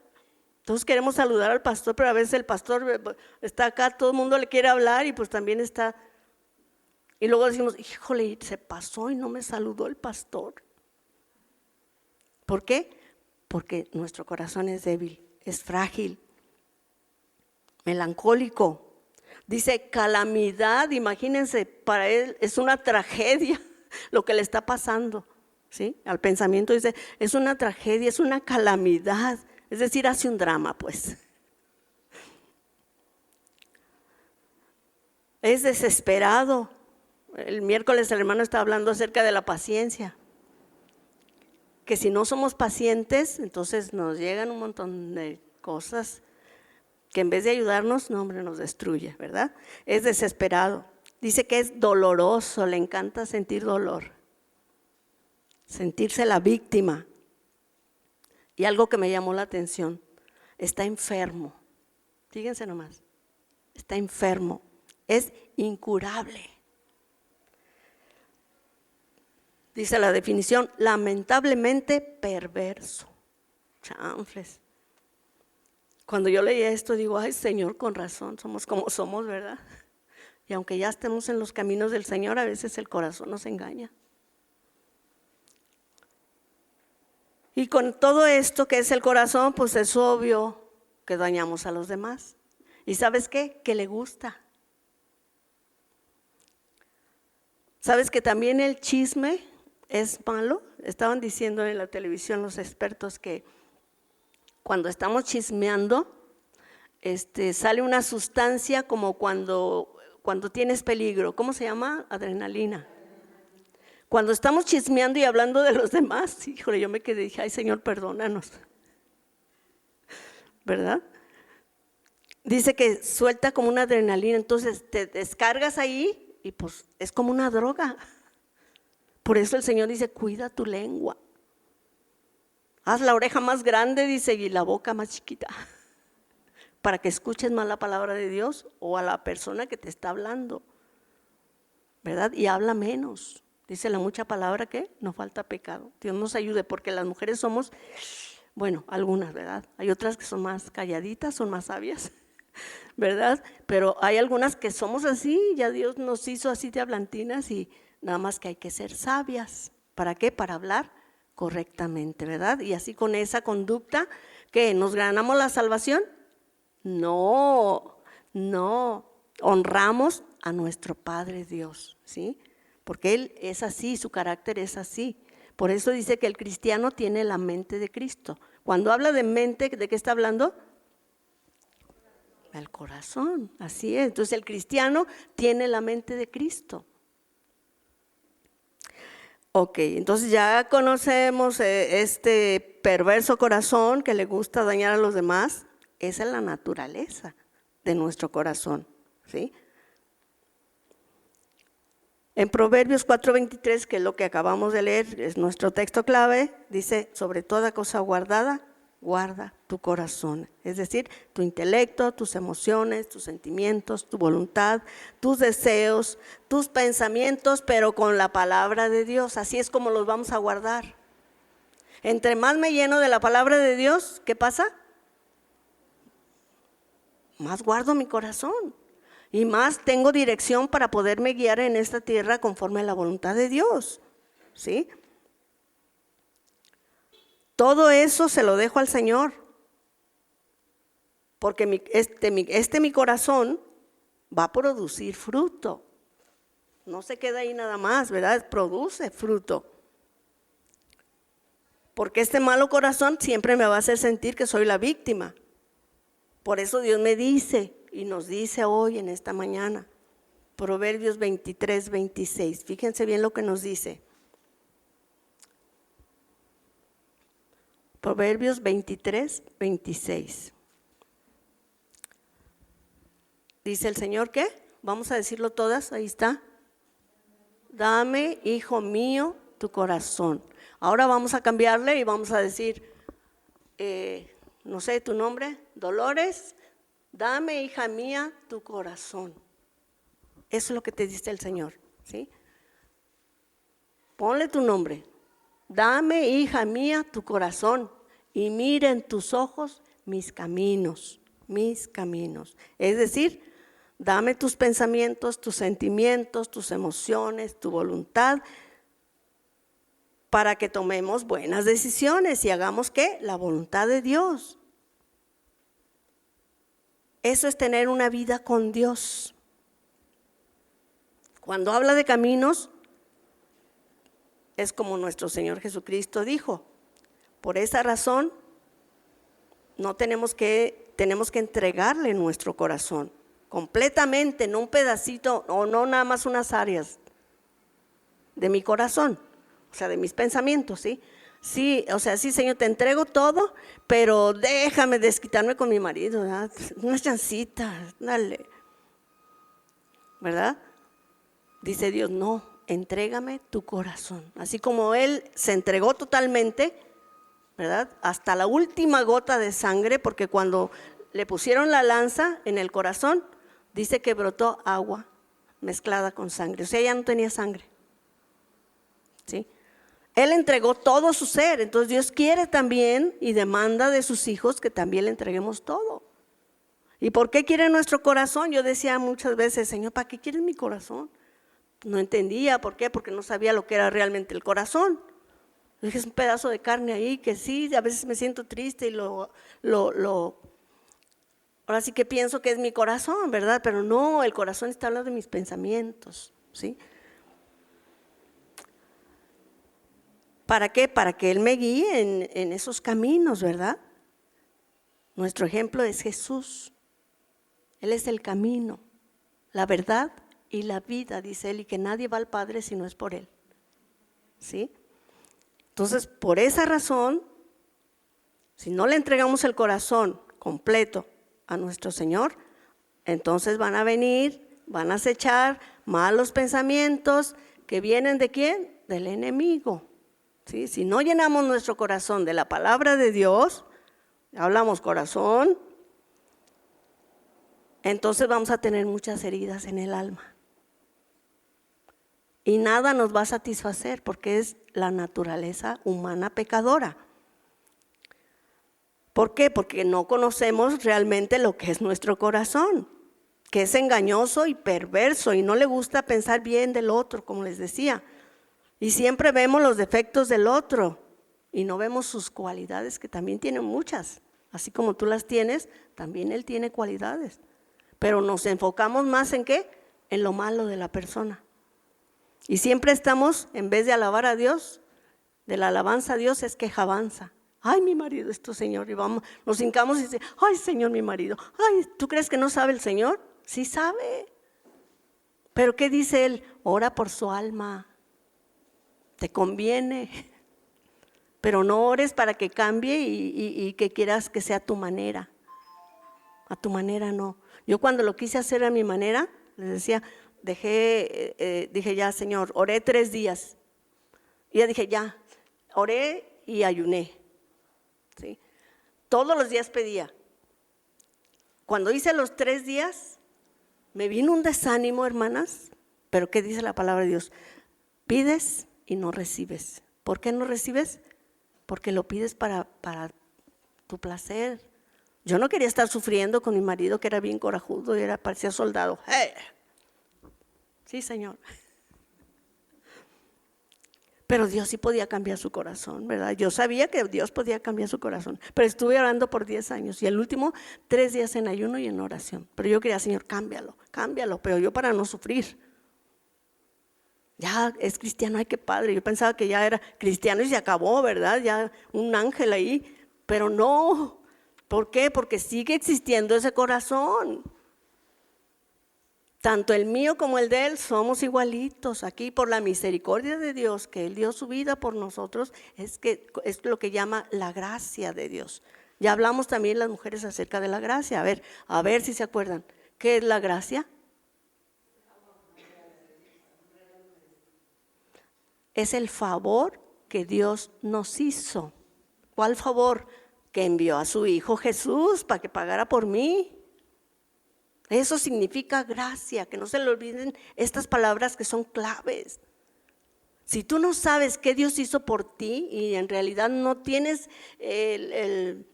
Entonces queremos saludar al pastor, pero a veces el pastor está acá, todo el mundo le quiere hablar y pues también está. Y luego decimos, híjole, se pasó y no me saludó el pastor. ¿Por qué? Porque nuestro corazón es débil, es frágil, melancólico. Dice calamidad, imagínense, para él es una tragedia lo que le está pasando, ¿sí? Al pensamiento dice, es una tragedia, es una calamidad, es decir, hace un drama, pues. Es desesperado. El miércoles el hermano estaba hablando acerca de la paciencia, que si no somos pacientes, entonces nos llegan un montón de cosas que en vez de ayudarnos, no, hombre, nos destruye, ¿verdad? Es desesperado. Dice que es doloroso, le encanta sentir dolor, sentirse la víctima. Y algo que me llamó la atención, está enfermo. Fíjense nomás, está enfermo, es incurable. Dice la definición, lamentablemente perverso. Chanfles. Cuando yo leía esto digo, ay Señor, con razón, somos como somos, ¿verdad? Y aunque ya estemos en los caminos del Señor, a veces el corazón nos engaña. Y con todo esto que es el corazón, pues es obvio que dañamos a los demás. ¿Y sabes qué? Que le gusta. ¿Sabes que también el chisme es malo? Estaban diciendo en la televisión los expertos que cuando estamos chismeando, sale una sustancia como cuando tienes peligro. ¿Cómo se llama? Adrenalina. Cuando estamos chismeando y hablando de los demás, híjole, yo me quedé y dije, ay Señor, perdónanos. ¿Verdad? Dice que suelta como una adrenalina, entonces te descargas ahí y pues es como una droga. Por eso el Señor dice, cuida tu lengua. Haz la oreja más grande, dice, y la boca más chiquita, para que escuches más la palabra de Dios o a la persona que te está hablando, ¿verdad? Y habla menos. Dice la mucha palabra que no falta pecado. Dios nos ayude, porque las mujeres somos, bueno, algunas, ¿verdad? Hay otras que son más calladitas, son más sabias, ¿verdad? Pero hay algunas que somos así, ya Dios nos hizo así de hablantinas y nada más que hay que ser sabias. ¿Para qué? Para hablar correctamente, ¿verdad? Y así con esa conducta, ¿qué? ¿Nos ganamos la salvación? No, honramos a nuestro Padre Dios, ¿sí? Porque Él es así, su carácter es así. Por eso dice que el cristiano tiene la mente de Cristo. Cuando habla de mente, ¿de qué está hablando? El corazón, así es. Entonces el cristiano tiene la mente de Cristo. Ok, entonces ya conocemos este perverso corazón que le gusta dañar a los demás. Esa es la naturaleza de nuestro corazón, ¿sí? En Proverbios 4:23, que es lo que acabamos de leer, es nuestro texto clave, dice, sobre toda cosa guardada, guarda tu corazón. Es decir, tu intelecto, tus emociones, tus sentimientos, tu voluntad, tus deseos, tus pensamientos, pero con la palabra de Dios. Así es como los vamos a guardar. Entre más me lleno de la palabra de Dios, ¿qué pasa? Más guardo mi corazón y más tengo dirección para poderme guiar en esta tierra conforme a la voluntad de Dios, ¿sí? Todo eso se lo dejo al Señor, porque mi corazón va a producir fruto. No se queda ahí nada más, ¿verdad? Produce fruto. porque este malo corazón siempre me va a hacer sentir que soy la víctima. Por eso Dios me dice y nos dice hoy en esta mañana, Proverbios 23, 26. Fíjense bien lo que nos dice. Proverbios 23, 26. Dice el Señor, ¿qué? Vamos a decirlo todas, ahí está. Dame, hijo mío, tu corazón. Ahora vamos a cambiarle y vamos a decir, no sé, tu nombre, Dolores. Dame, hija mía, tu corazón. Eso es lo que te dice el Señor, ¿sí? Ponle tu nombre. Dame, hija mía, tu corazón y mira en tus ojos mis caminos, mis caminos. Es decir, dame tus pensamientos, tus sentimientos, tus emociones, tu voluntad, para que tomemos buenas decisiones y hagamos, ¿qué? La voluntad de Dios. Eso es tener una vida con Dios. Cuando habla de caminos, es como nuestro Señor Jesucristo dijo. Por esa razón, tenemos que entregarle nuestro corazón completamente, no un pedacito o no nada más unas áreas de mi corazón, o sea, de mis pensamientos, ¿sí? Sí, o sea, sí, Señor, te entrego todo, pero déjame desquitarme con mi marido, ¿verdad? Unas chancitas, dale, ¿verdad? Dice Dios, no, entrégame tu corazón. Así como Él se entregó totalmente, ¿verdad? Hasta la última gota de sangre, porque cuando le pusieron la lanza en el corazón, dice que brotó agua mezclada con sangre. O sea, ya no tenía sangre, ¿sí? Él entregó todo su ser. Entonces Dios quiere también y demanda de sus hijos que también le entreguemos todo. ¿Y por qué quiere nuestro corazón? Yo decía muchas veces, Señor, ¿para qué quieres mi corazón? No entendía, ¿por qué? Porque no sabía lo que era realmente el corazón. Dije, es un pedazo de carne ahí que sí, a veces me siento triste y ahora sí que pienso que es mi corazón, ¿verdad? Pero no, el corazón está hablando de mis pensamientos, ¿sí? ¿Para qué? Para que Él me guíe en esos caminos, ¿verdad? Nuestro ejemplo es Jesús. Él es el camino, la verdad y la vida, dice Él, y que nadie va al Padre si no es por Él, ¿sí? Entonces, por esa razón, si no le entregamos el corazón completo a nuestro Señor, entonces van a venir, van a acechar malos pensamientos que vienen ¿de quién? Del enemigo, ¿sí? Si no llenamos nuestro corazón de la palabra de Dios, hablamos corazón, entonces vamos a tener muchas heridas en el alma. Y nada nos va a satisfacer porque es la naturaleza humana pecadora. ¿Por qué? Porque no conocemos realmente lo que es nuestro corazón, que es engañoso y perverso y no le gusta pensar bien del otro, como les decía. Y siempre vemos los defectos del otro y no vemos sus cualidades, que también tienen muchas. Así como tú las tienes, también él tiene cualidades. Pero nos enfocamos más ¿en qué? En lo malo de la persona. Y siempre estamos, en vez de alabar a Dios, de la alabanza a Dios es quejabanza. Ay, mi marido, esto, Señor, y vamos, nos hincamos y dice, ay, Señor, mi marido. Ay, ¿tú crees que no sabe el Señor? Sí sabe. Pero ¿qué dice Él? Ora por su alma. Te conviene. Pero no ores para que cambie y que quieras que sea a tu manera. A tu manera no. Yo cuando lo quise hacer a mi manera, les decía, dije ya, Señor, oré 3 días. Y ya dije, ya, oré y ayuné. ¿Sí? Todos los días pedía. Cuando hice los 3 días, me vino un desánimo, hermanas. Pero ¿qué dice la palabra de Dios? Pides y no recibes. ¿Por qué no recibes? Porque lo pides para tu placer. Yo no quería estar sufriendo con mi marido, que era bien corajudo y parecía soldado. ¡Hey! Sí, Señor. Pero Dios sí podía cambiar su corazón, ¿verdad? Yo sabía que Dios podía cambiar su corazón, pero estuve orando por 10 años y el último 3 días en ayuno y en oración. Pero yo quería, Señor, cámbialo, pero yo para no sufrir. Ya es cristiano, ay qué padre. Yo pensaba que ya era cristiano y se acabó, ¿verdad? Ya un ángel ahí, pero no. ¿Por qué? Porque sigue existiendo ese corazón. Tanto el mío como el de él somos igualitos. Aquí por la misericordia de Dios, que él dio su vida por nosotros, es lo que llama la gracia de Dios. Ya hablamos también las mujeres acerca de la gracia. A ver si se acuerdan. ¿Qué es la gracia? Es el favor que Dios nos hizo. ¿Cuál favor? Que envió a su Hijo Jesús para que pagara por mí. Eso significa gracia, que no se le olviden estas palabras que son claves. Si tú no sabes qué Dios hizo por ti y en realidad no tienes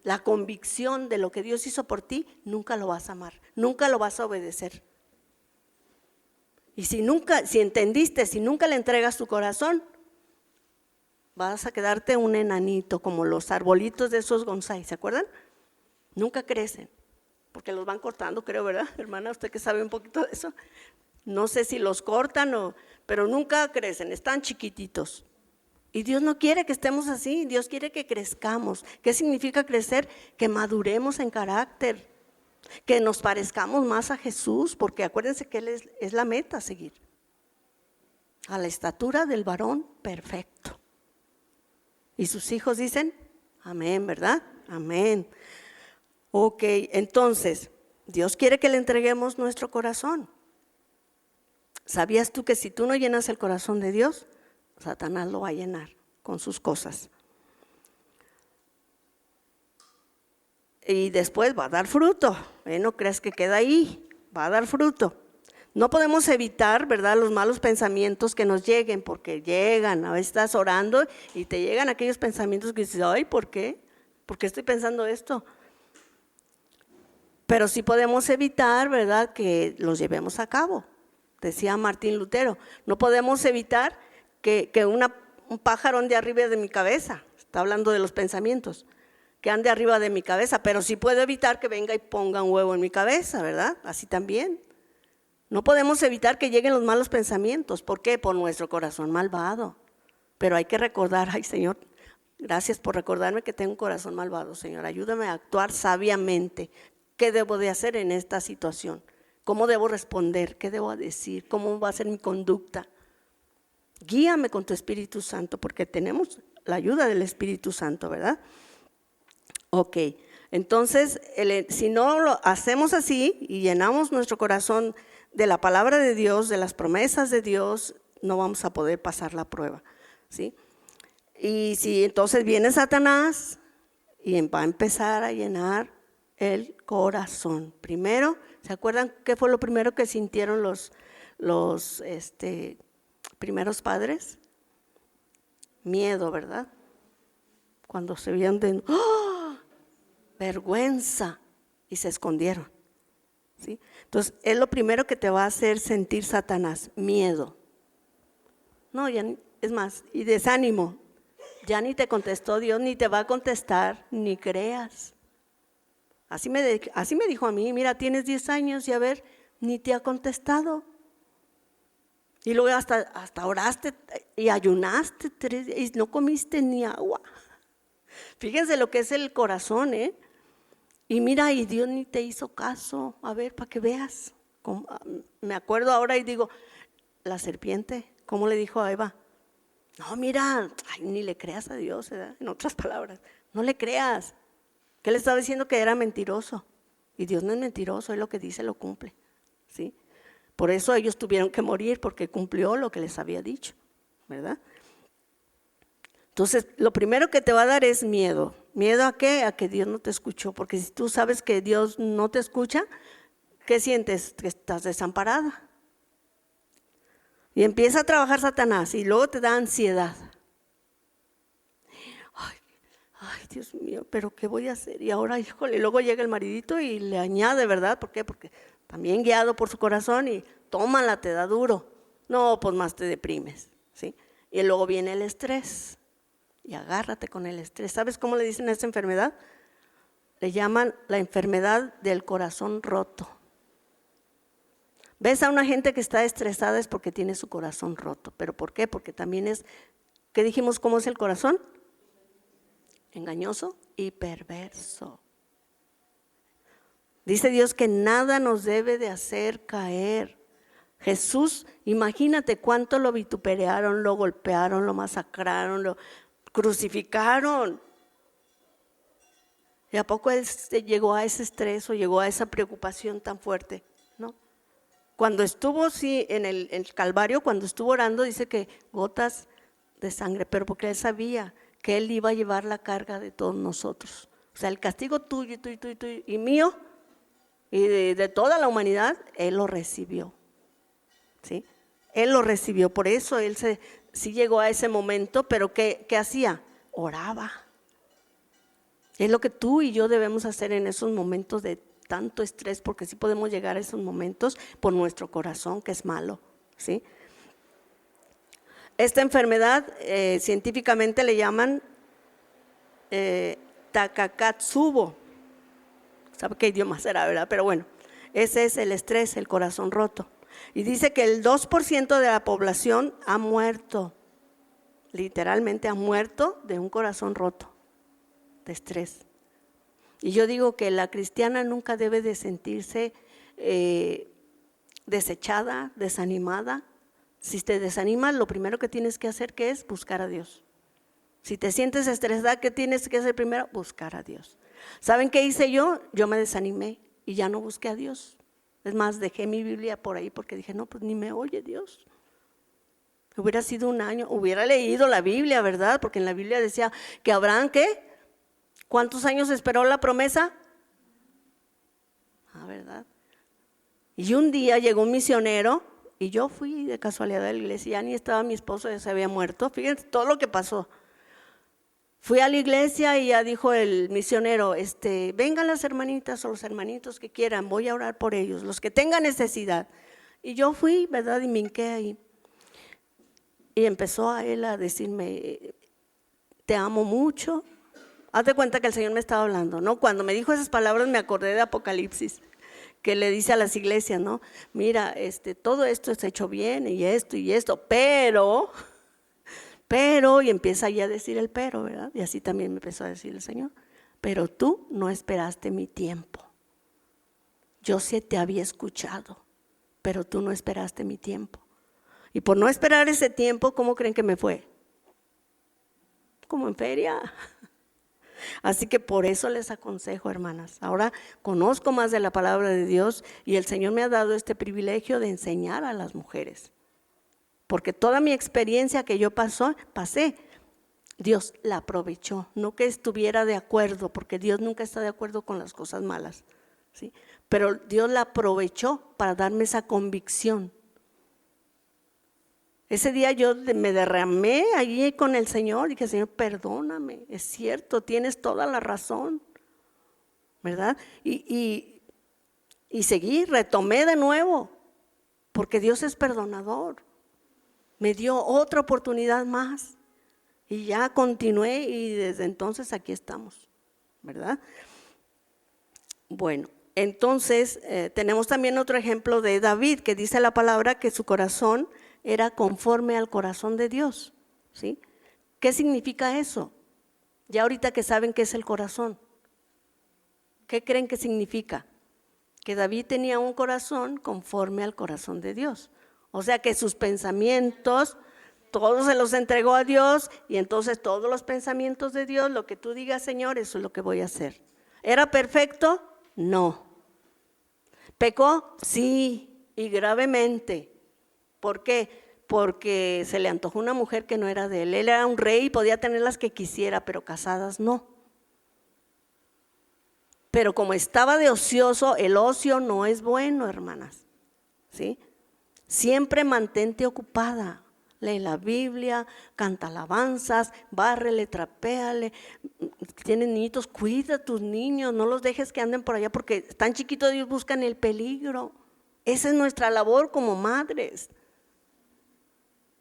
la convicción de lo que Dios hizo por ti, nunca lo vas a amar, nunca lo vas a obedecer. Y si entendiste, si nunca le entregas tu corazón, vas a quedarte un enanito, como los arbolitos de esos bonsai, ¿se acuerdan? Nunca crecen, porque los van cortando, creo, ¿verdad, hermana? Usted que sabe un poquito de eso. No sé si los cortan pero nunca crecen, están chiquititos. Y Dios no quiere que estemos así, Dios quiere que crezcamos. ¿Qué significa crecer? Que maduremos en carácter, que nos parezcamos más a Jesús, porque acuérdense que Él es la meta a seguir. A la estatura del varón perfecto. Y sus hijos dicen, amén, ¿verdad? Amén. Ok, entonces, Dios quiere que le entreguemos nuestro corazón. ¿Sabías tú que si tú no llenas el corazón de Dios, Satanás lo va a llenar con sus cosas? Y después va a dar fruto, no creas que queda ahí, va a dar fruto. No podemos evitar, ¿verdad?, los malos pensamientos que nos lleguen, porque llegan. A veces estás orando y te llegan aquellos pensamientos que dices, ay, ¿por qué? ¿Por qué estoy pensando esto? Pero sí podemos evitar, ¿verdad?, que los llevemos a cabo. Decía Martín Lutero, no podemos evitar que un pájaro ande arriba de mi cabeza, está hablando de los pensamientos, que ande arriba de mi cabeza, pero sí puedo evitar que venga y ponga un huevo en mi cabeza, ¿verdad? Así también. No podemos evitar que lleguen los malos pensamientos. ¿Por qué? Por nuestro corazón malvado. Pero hay que recordar, ay Señor, gracias por recordarme que tengo un corazón malvado, Señor. Ayúdame a actuar sabiamente. ¿Qué debo de hacer en esta situación? ¿Cómo debo responder? ¿Qué debo decir? ¿Cómo va a ser mi conducta? Guíame con tu Espíritu Santo, porque tenemos la ayuda del Espíritu Santo, ¿verdad? Ok, entonces, si no lo hacemos así y llenamos nuestro corazón de la palabra de Dios, de las promesas de Dios, no vamos a poder pasar la prueba, ¿sí? Y si entonces viene Satanás y va a empezar a llenar el corazón. Primero, ¿se acuerdan qué fue lo primero que sintieron los primeros padres? Miedo, ¿verdad? Cuando se vieron ¡oh!, vergüenza, y se escondieron, ¿sí? Entonces, es lo primero que te va a hacer sentir Satanás, miedo. No, es más, y desánimo. Ya ni te contestó Dios, ni te va a contestar, ni creas. Así me dijo a mí, mira, tienes 10 años y a ver, ni te ha contestado. Y luego hasta oraste y ayunaste y no comiste ni agua. Fíjense lo que es el corazón, ¿eh? Y mira, y Dios ni te hizo caso. A ver, para que veas. Me acuerdo ahora y digo, la serpiente, ¿cómo le dijo a Eva? No, mira, ay, ni le creas a Dios, ¿verdad? En otras palabras, no le creas. ¿Qué le estaba diciendo? Que era mentiroso. Y Dios no es mentiroso, es lo que dice, lo cumple, ¿sí? Por eso ellos tuvieron que morir, porque cumplió lo que les había dicho, ¿verdad? Entonces, lo primero que te va a dar es miedo. ¿Miedo a qué? A que Dios no te escuchó. Porque si tú sabes que Dios no te escucha, ¿qué sientes? Que estás desamparada. Y empieza a trabajar Satanás y luego te da ansiedad. Ay, Dios mío, ¿pero qué voy a hacer? Y ahora, híjole, luego llega el maridito y le añade, ¿verdad? ¿Por qué? Porque también guiado por su corazón y tómala, te da duro. No, pues más te deprimes, ¿sí? Y luego viene el estrés. Y agárrate con el estrés. ¿Sabes cómo le dicen a esta enfermedad? Le llaman la enfermedad del corazón roto. Ves a una gente que está estresada es porque tiene su corazón roto. ¿Pero por qué? Porque también es, ¿qué dijimos? ¿Cómo es el corazón? Engañoso y perverso. Dice Dios que nada nos debe de hacer caer. Jesús, imagínate cuánto lo vituperaron, lo golpearon, lo masacraron, lo crucificaron. ¿Y a poco él llegó a ese estrés o llegó a esa preocupación tan fuerte? ¿No? Cuando estuvo en el Calvario, cuando estuvo orando, dice que gotas de sangre, pero porque él sabía que él iba a llevar la carga de todos nosotros. O sea, el castigo tuyo y mío y de toda la humanidad, él lo recibió. ¿Sí? Él lo recibió, por eso él sí llegó a ese momento, pero ¿qué hacía? Oraba. Es lo que tú y yo debemos hacer en esos momentos de tanto estrés, porque sí podemos llegar a esos momentos por nuestro corazón, que es malo, ¿sí? Esta enfermedad científicamente le llaman Takakatsubo. ¿Sabe qué idioma será, verdad? Pero bueno, ese es el estrés, el corazón roto. Y dice que el 2% de la población ha muerto, literalmente ha muerto de un corazón roto, de estrés. Y yo digo que la cristiana nunca debe de sentirse desechada, desanimada. Si te desanimas, lo primero que tienes que hacer, ¿qué es? Buscar a Dios. Si te sientes estresada, ¿qué tienes que hacer primero? Buscar a Dios. ¿Saben qué hice yo? Yo me desanimé y ya no busqué a Dios. Es más, dejé mi Biblia por ahí porque dije, no, pues ni me oye Dios. Hubiera sido un año, hubiera leído la Biblia, ¿verdad? Porque en la Biblia decía que Abraham, ¿qué? ¿Cuántos años esperó la promesa? ¿Verdad? Y un día llegó un misionero y yo fui de casualidad a la iglesia, ya ni estaba mi esposo, ya se había muerto. Fíjense todo lo que pasó. Fui a la iglesia y ya dijo el misionero, vengan las hermanitas o los hermanitos que quieran, voy a orar por ellos, los que tengan necesidad. Y yo fui, ¿verdad? Y me hinqué ahí. Y empezó a él a decirme, te amo mucho. Haz de cuenta que el Señor me estaba hablando, ¿no? Cuando me dijo esas palabras me acordé de Apocalipsis, que le dice a las iglesias, ¿no? Mira, todo esto está hecho bien y esto, pero, y empieza ya a decir el pero, ¿verdad? Y así también me empezó a decir el Señor, pero tú no esperaste mi tiempo. Yo sí te había escuchado, pero tú no esperaste mi tiempo. Y por no esperar ese tiempo, ¿cómo creen que me fue? Como en feria. Así que por eso les aconsejo, hermanas, ahora conozco más de la palabra de Dios y el Señor me ha dado este privilegio de enseñar a las mujeres. Porque toda mi experiencia que yo pasé, Dios la aprovechó, no que estuviera de acuerdo, porque Dios nunca está de acuerdo con las cosas malas, ¿sí? Pero Dios la aprovechó para darme esa convicción. Ese día yo me derramé allí con el Señor y dije, Señor, perdóname, es cierto, tienes toda la razón, ¿verdad? Y seguí, retomé de nuevo, porque Dios es perdonador. Me dio otra oportunidad más y ya continué y desde entonces aquí estamos, ¿verdad? Bueno, entonces tenemos también otro ejemplo de David, que dice la palabra que su corazón era conforme al corazón de Dios, ¿sí? ¿Qué significa eso? Ya ahorita que saben qué es el corazón, ¿qué creen que significa? Que David tenía un corazón conforme al corazón de Dios. O sea que sus pensamientos, todos se los entregó a Dios y entonces todos los pensamientos de Dios, lo que tú digas, Señor, eso es lo que voy a hacer. ¿Era perfecto? No. ¿Pecó? Sí, y gravemente. ¿Por qué? Porque se le antojó una mujer que no era de él. Él era un rey y podía tener las que quisiera, pero casadas no. Pero como estaba de ocioso, el ocio no es bueno, hermanas, ¿sí? Siempre mantente ocupada. Lee la Biblia, canta alabanzas, bárrele, trapéale. Tienes niñitos, cuida a tus niños, no los dejes que anden por allá porque están chiquitos, ellos buscan el peligro. Esa es nuestra labor como madres.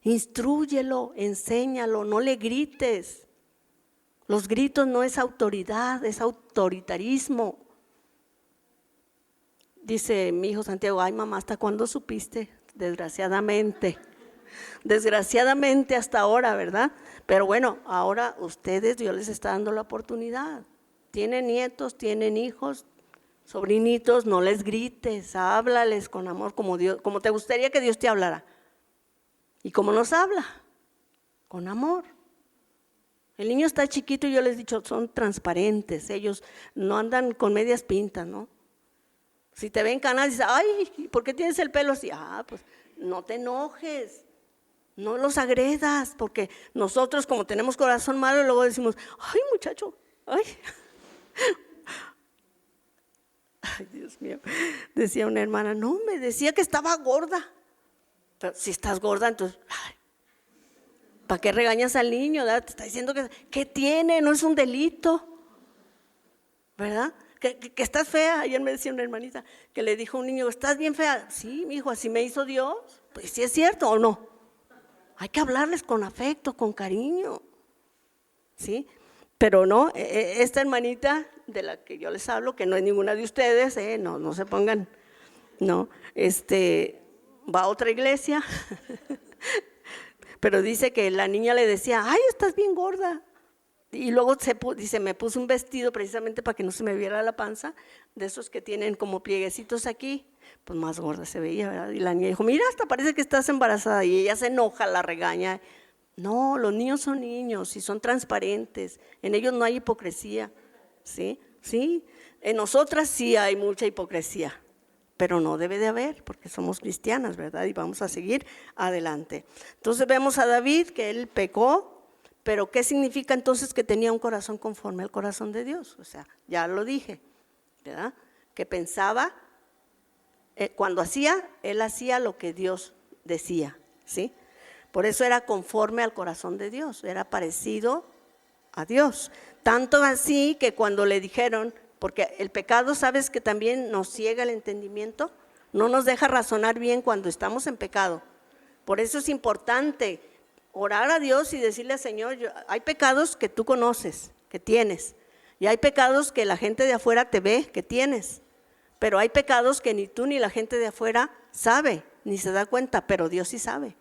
Instrúyelo, enséñalo, no le grites. Los gritos no es autoridad, es autoritarismo. Dice mi hijo Santiago, ay mamá, ¿hasta cuándo supiste? Desgraciadamente hasta ahora, ¿verdad? Pero bueno, ahora ustedes, Dios les está dando la oportunidad. Tienen nietos, tienen hijos, sobrinitos, no les grites, háblales con amor, como te gustaría que Dios te hablara. ¿Y cómo nos habla? Con amor. El niño está chiquito y yo les he dicho, son transparentes, ellos no andan con medias pintas, ¿no? Si te ven canas, dices, ay, ¿por qué tienes el pelo así? Pues no te enojes, no los agredas, porque nosotros como tenemos corazón malo, luego decimos, ay muchacho, ay. Ay, Dios mío, decía una hermana, no, me decía que estaba gorda. Pero si estás gorda, entonces, ay, ¿para qué regañas al niño? ¿Verdad? Te está diciendo que tiene, no es un delito, ¿verdad? Que estás fea. Ayer me decía una hermanita que le dijo a un niño, ¿estás bien fea? Sí, mi hijo, así me hizo Dios. Pues sí es cierto o no. Hay que hablarles con afecto, con cariño, ¿sí? Pero no, esta hermanita de la que yo les hablo, que no es ninguna de ustedes, no se pongan, no, va a otra iglesia, pero dice que la niña le decía, ay, estás bien gorda. Y luego dice, me puse un vestido precisamente para que no se me viera la panza, de esos que tienen como plieguecitos aquí, pues más gorda se veía, ¿verdad? Y la niña dijo, mira, hasta parece que estás embarazada, y ella se enoja, la regaña. No, los niños son niños y son transparentes, en ellos no hay hipocresía, ¿sí? Sí, en nosotras sí hay mucha hipocresía, pero no debe de haber, porque somos cristianas, ¿verdad? Y vamos a seguir adelante. Entonces vemos a David que él pecó. Pero ¿qué significa entonces que tenía un corazón conforme al corazón de Dios? O sea, ya lo dije, ¿verdad? Que pensaba, cuando él hacía lo que Dios decía, ¿sí? Por eso era conforme al corazón de Dios, era parecido a Dios. Tanto así que cuando le dijeron, porque el pecado, ¿sabes que también nos ciega el entendimiento? No nos deja razonar bien cuando estamos en pecado. Por eso es importante orar a Dios y decirle al Señor, hay pecados que tú conoces, que tienes, y hay pecados que la gente de afuera te ve, que tienes, pero hay pecados que ni tú ni la gente de afuera sabe, ni se da cuenta, pero Dios sí sabe.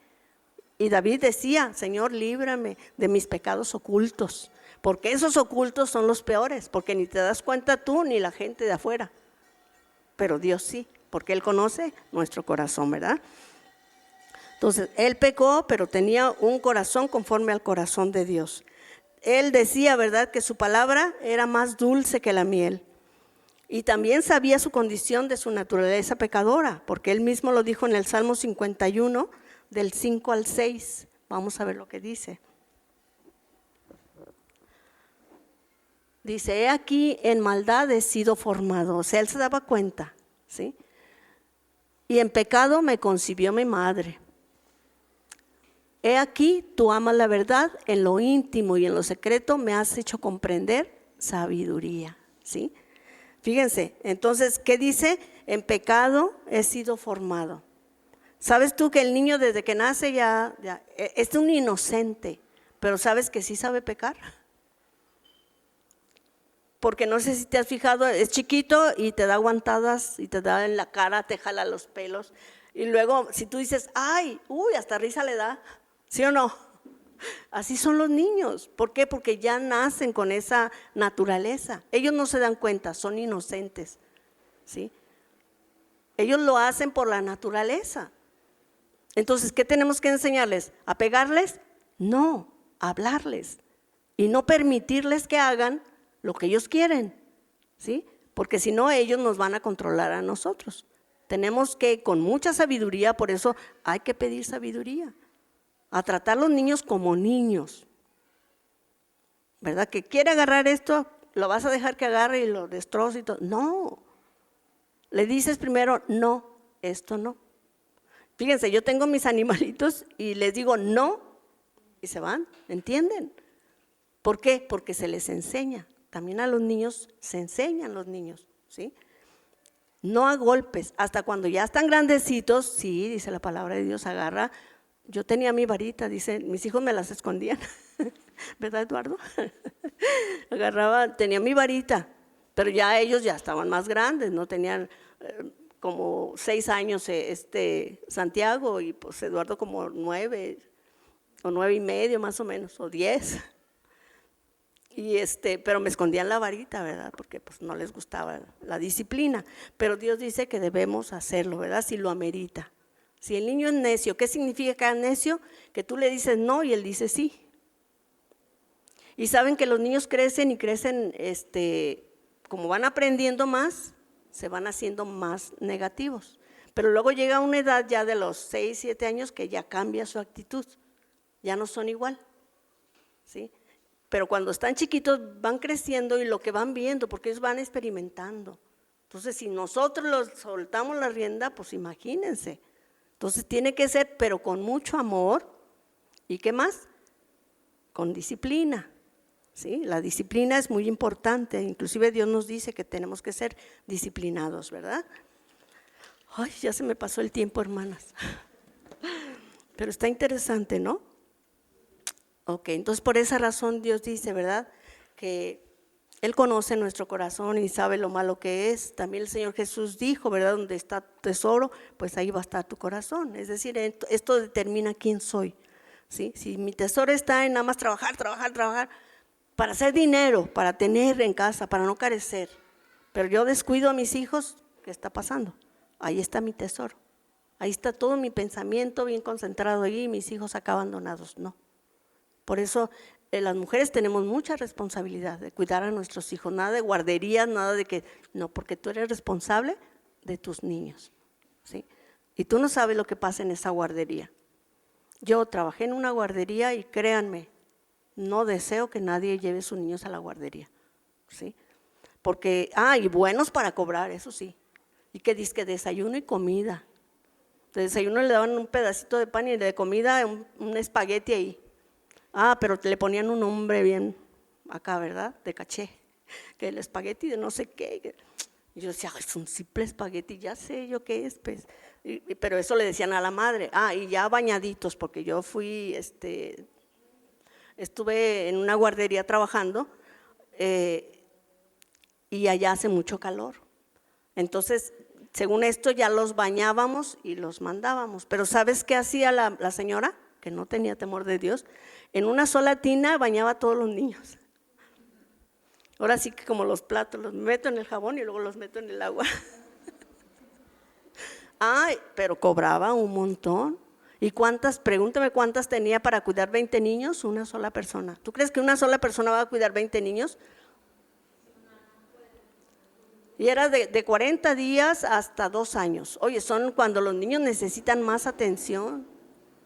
Y David decía, Señor, líbrame de mis pecados ocultos, porque esos ocultos son los peores, porque ni te das cuenta tú ni la gente de afuera, pero Dios sí, porque Él conoce nuestro corazón, ¿verdad? Entonces, él pecó, pero tenía un corazón conforme al corazón de Dios. Él decía, ¿verdad?, que su palabra era más dulce que la miel. Y también sabía su condición de su naturaleza pecadora, porque él mismo lo dijo en el Salmo 51, del 5 al 6. Vamos a ver lo que dice. Dice, he aquí en maldad he sido formado. O sea, él se daba cuenta, ¿sí? Y en pecado me concibió mi madre. He aquí, tú amas la verdad, en lo íntimo y en lo secreto me has hecho comprender sabiduría, ¿sí? Fíjense, entonces, ¿qué dice? En pecado he sido formado. ¿Sabes tú que el niño desde que nace ya es un inocente, pero sabes que sí sabe pecar? Porque no sé si te has fijado, es chiquito y te da aguantadas y te da en la cara, te jala los pelos. Y luego, si tú dices, ay, hasta risa le da. ¿Sí o no? Así son los niños. ¿Por qué? Porque ya nacen con esa naturaleza. Ellos no se dan cuenta, son inocentes, ¿sí? Ellos lo hacen por la naturaleza. Entonces, ¿qué tenemos que enseñarles? ¿A pegarles? No, a hablarles. Y no permitirles que hagan lo que ellos quieren, ¿sí? Porque si no, ellos nos van a controlar a nosotros. Tenemos que, con mucha sabiduría, por eso hay que pedir sabiduría. A tratar a los niños como niños, ¿verdad? Que quiere agarrar esto, lo vas a dejar que agarre y lo destroce y todo. No, le dices primero, no, esto no. Fíjense, yo tengo mis animalitos y les digo no y se van, ¿entienden? ¿Por qué? Porque se les enseña. También a los niños se enseñan los niños, ¿sí? No a golpes, hasta cuando ya están grandecitos, sí, dice la palabra de Dios, agarra. Yo tenía mi varita, dice, mis hijos me las escondían, ¿verdad, Eduardo? Tenía mi varita, pero ya ellos ya estaban más grandes, no tenían como 6 años Santiago, y pues Eduardo como 9 o 9 y medio más o menos, o 10. Y pero me escondían la varita, ¿verdad? Porque pues no les gustaba la disciplina. Pero Dios dice que debemos hacerlo, ¿verdad? Si lo amerita. Si el niño es necio, ¿qué significa que es necio? Que tú le dices no y él dice sí. Y saben que los niños crecen y crecen, como van aprendiendo más, se van haciendo más negativos. Pero luego llega una edad ya de los 6, 7 años que ya cambia su actitud. Ya no son igual, ¿sí? Pero cuando están chiquitos van creciendo y lo que van viendo, porque ellos van experimentando. Entonces, si nosotros los soltamos la rienda, pues imagínense. Entonces, tiene que ser, pero con mucho amor. ¿Y qué más? Con disciplina. ¿Sí? La disciplina es muy importante. Inclusive Dios nos dice que tenemos que ser disciplinados, ¿verdad? Ay, ya se me pasó el tiempo, hermanas. Pero está interesante, ¿no? Ok, entonces por esa razón Dios dice, ¿verdad? Que Él conoce nuestro corazón y sabe lo malo que es. También el Señor Jesús dijo, ¿verdad? Donde está tu tesoro, pues ahí va a estar tu corazón. Es decir, esto determina quién soy, ¿sí? Si mi tesoro está en nada más trabajar, para hacer dinero, para tener en casa, para no carecer, pero yo descuido a mis hijos, ¿qué está pasando? Ahí está mi tesoro. Ahí está todo mi pensamiento bien concentrado ahí y mis hijos acá abandonados, no. Por eso las mujeres tenemos mucha responsabilidad de cuidar a nuestros hijos, nada de guarderías, nada de que, no, porque tú eres responsable de tus niños, ¿sí? Y tú no sabes lo que pasa en esa guardería. Yo trabajé en una guardería y créanme, no deseo que nadie lleve a sus niños a la guardería, ¿sí? Porque, y buenos para cobrar, eso sí, y que dizque desayuno y comida. De desayuno le daban un pedacito de pan y de comida un espagueti ahí. Pero le ponían un nombre bien acá, ¿verdad? De caché, que el espagueti de no sé qué. Y yo decía, es un simple espagueti, ya sé yo qué es, pues. Pero eso le decían a la madre. Y ya bañaditos, porque yo fui, estuve en una guardería trabajando y allá hace mucho calor. Entonces, según esto, ya los bañábamos y los mandábamos. Pero ¿sabes qué hacía la señora? Que no tenía temor de Dios. En una sola tina bañaba a todos los niños. Ahora sí que como los platos, los meto en el jabón y luego los meto en el agua. Pero cobraba un montón. ¿Y pregúntame cuántas tenía para cuidar 20 niños? Una sola persona. ¿Tú crees que una sola persona va a cuidar 20 niños? Y era de 40 días hasta 2 años. Oye, son cuando los niños necesitan más atención.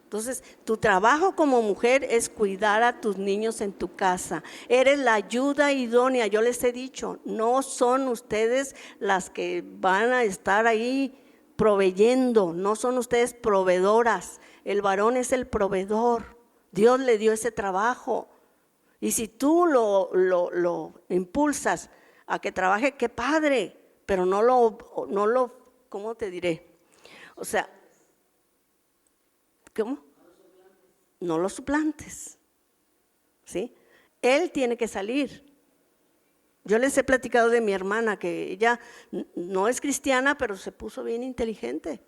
Entonces, tu trabajo como mujer es cuidar a tus niños en tu casa. Eres la ayuda idónea, yo les he dicho, no son ustedes las que van a estar ahí proveyendo, no son ustedes proveedoras, el varón es el proveedor, Dios le dio ese trabajo. Y si tú lo impulsas a que trabaje, qué padre, pero no lo, ¿cómo te diré? O sea, ¿cómo? No lo suplantes, ¿sí? Él tiene que salir. Yo les he platicado de mi hermana, que ella no es cristiana, pero se puso bien inteligente.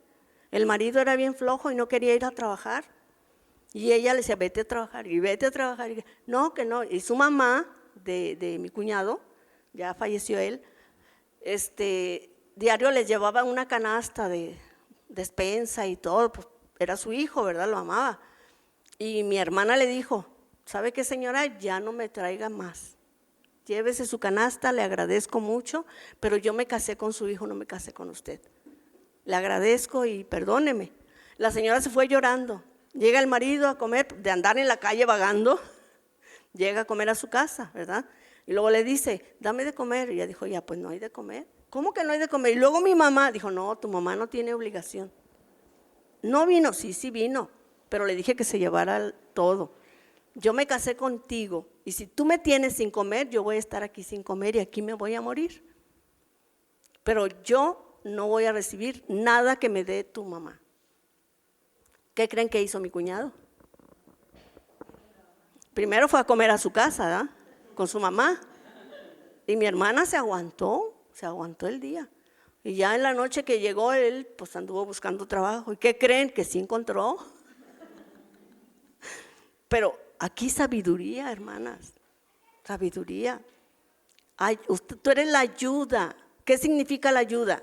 El marido era bien flojo y no quería ir a trabajar. Y ella le decía, vete a trabajar, y vete a trabajar. Y no, que no. Y su mamá, de mi cuñado, ya falleció él, diario les llevaba una canasta de despensa y todo, pues era su hijo, ¿verdad? Lo amaba. Y mi hermana le dijo, ¿sabe qué, señora? Ya no me traiga más. Llévese su canasta, le agradezco mucho, pero yo me casé con su hijo, no me casé con usted. Le agradezco y perdóneme. La señora se fue llorando. Llega el marido a comer, de andar en la calle vagando, llega a comer a su casa, ¿verdad? Y luego le dice, dame de comer. Y ella dijo, ya, pues no hay de comer. ¿Cómo que no hay de comer? Y luego mi mamá dijo, no, tu mamá no tiene obligación. No vino, sí vino, pero le dije que se llevara todo. Yo me casé contigo y si tú me tienes sin comer, yo voy a estar aquí sin comer y aquí me voy a morir. Pero yo no voy a recibir nada que me dé tu mamá. ¿Qué creen que hizo mi cuñado? Primero fue a comer a su casa, ¿verdad? Con su mamá. Y mi hermana se aguantó el día. Y ya en la noche que llegó él, pues anduvo buscando trabajo. ¿Y qué creen? Que sí encontró. Pero aquí sabiduría, hermanas, sabiduría. Ay, tú eres la ayuda. ¿Qué significa la ayuda?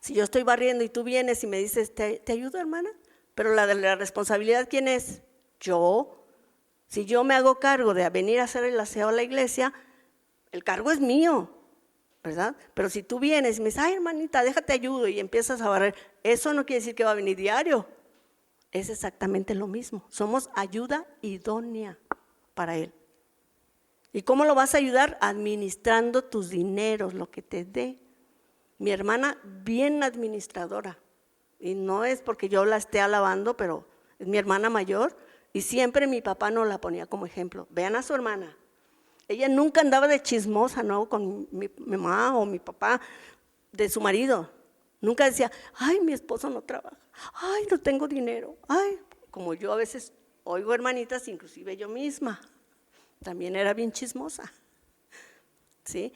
Si yo estoy barriendo y tú vienes y me dices, ¿te ayudo, hermana? Pero la responsabilidad, ¿quién es? Yo. Si yo me hago cargo de venir a hacer el aseo a la iglesia, el cargo es mío, ¿verdad? Pero si tú vienes y me dices, ay, hermanita, déjate ayudo, y empiezas a barrer, eso no quiere decir que va a venir diario. Es exactamente lo mismo. Somos ayuda idónea para Él. ¿Y cómo lo vas a ayudar? Administrando tus dineros, lo que te dé. Mi hermana, bien administradora, y no es porque yo la esté alabando, pero es mi hermana mayor, y siempre mi papá nos la ponía como ejemplo. Vean a su hermana. Ella nunca andaba de chismosa, ¿no? Con mi mamá o mi papá, de su marido. Nunca decía, ay, mi esposo no trabaja, ay, no tengo dinero, ay, como yo a veces oigo hermanitas, inclusive yo misma, también era bien chismosa, ¿sí?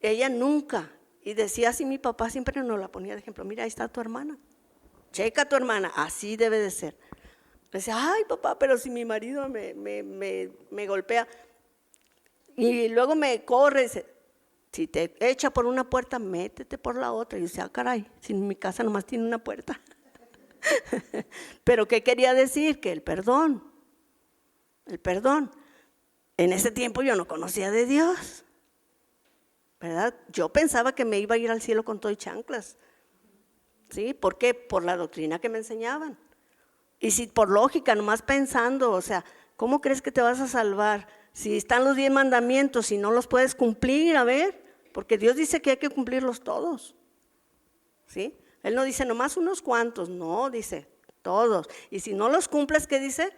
Ella nunca, y decía así, mi papá siempre nos la ponía de ejemplo, mira, ahí está tu hermana, checa a tu hermana, así debe de ser. Decía, ay, papá, pero si mi marido me golpea, y luego me corre, dice, si te echa por una puerta, métete por la otra. Y yo decía, caray, si en mi casa nomás tiene una puerta. Pero ¿qué quería decir? Que el perdón. En ese tiempo yo no conocía de Dios, ¿verdad? Yo pensaba que me iba a ir al cielo con todo y chanclas. ¿Sí? ¿Por qué? Por la doctrina que me enseñaban. Y si por lógica, nomás pensando, o sea, ¿cómo crees que te vas a salvar? Si están los 10 mandamientos y no los puedes cumplir, a ver. Porque Dios dice que hay que cumplirlos todos, ¿sí? Él no dice nomás unos cuantos, no, dice todos. Y si no los cumples, ¿qué dice?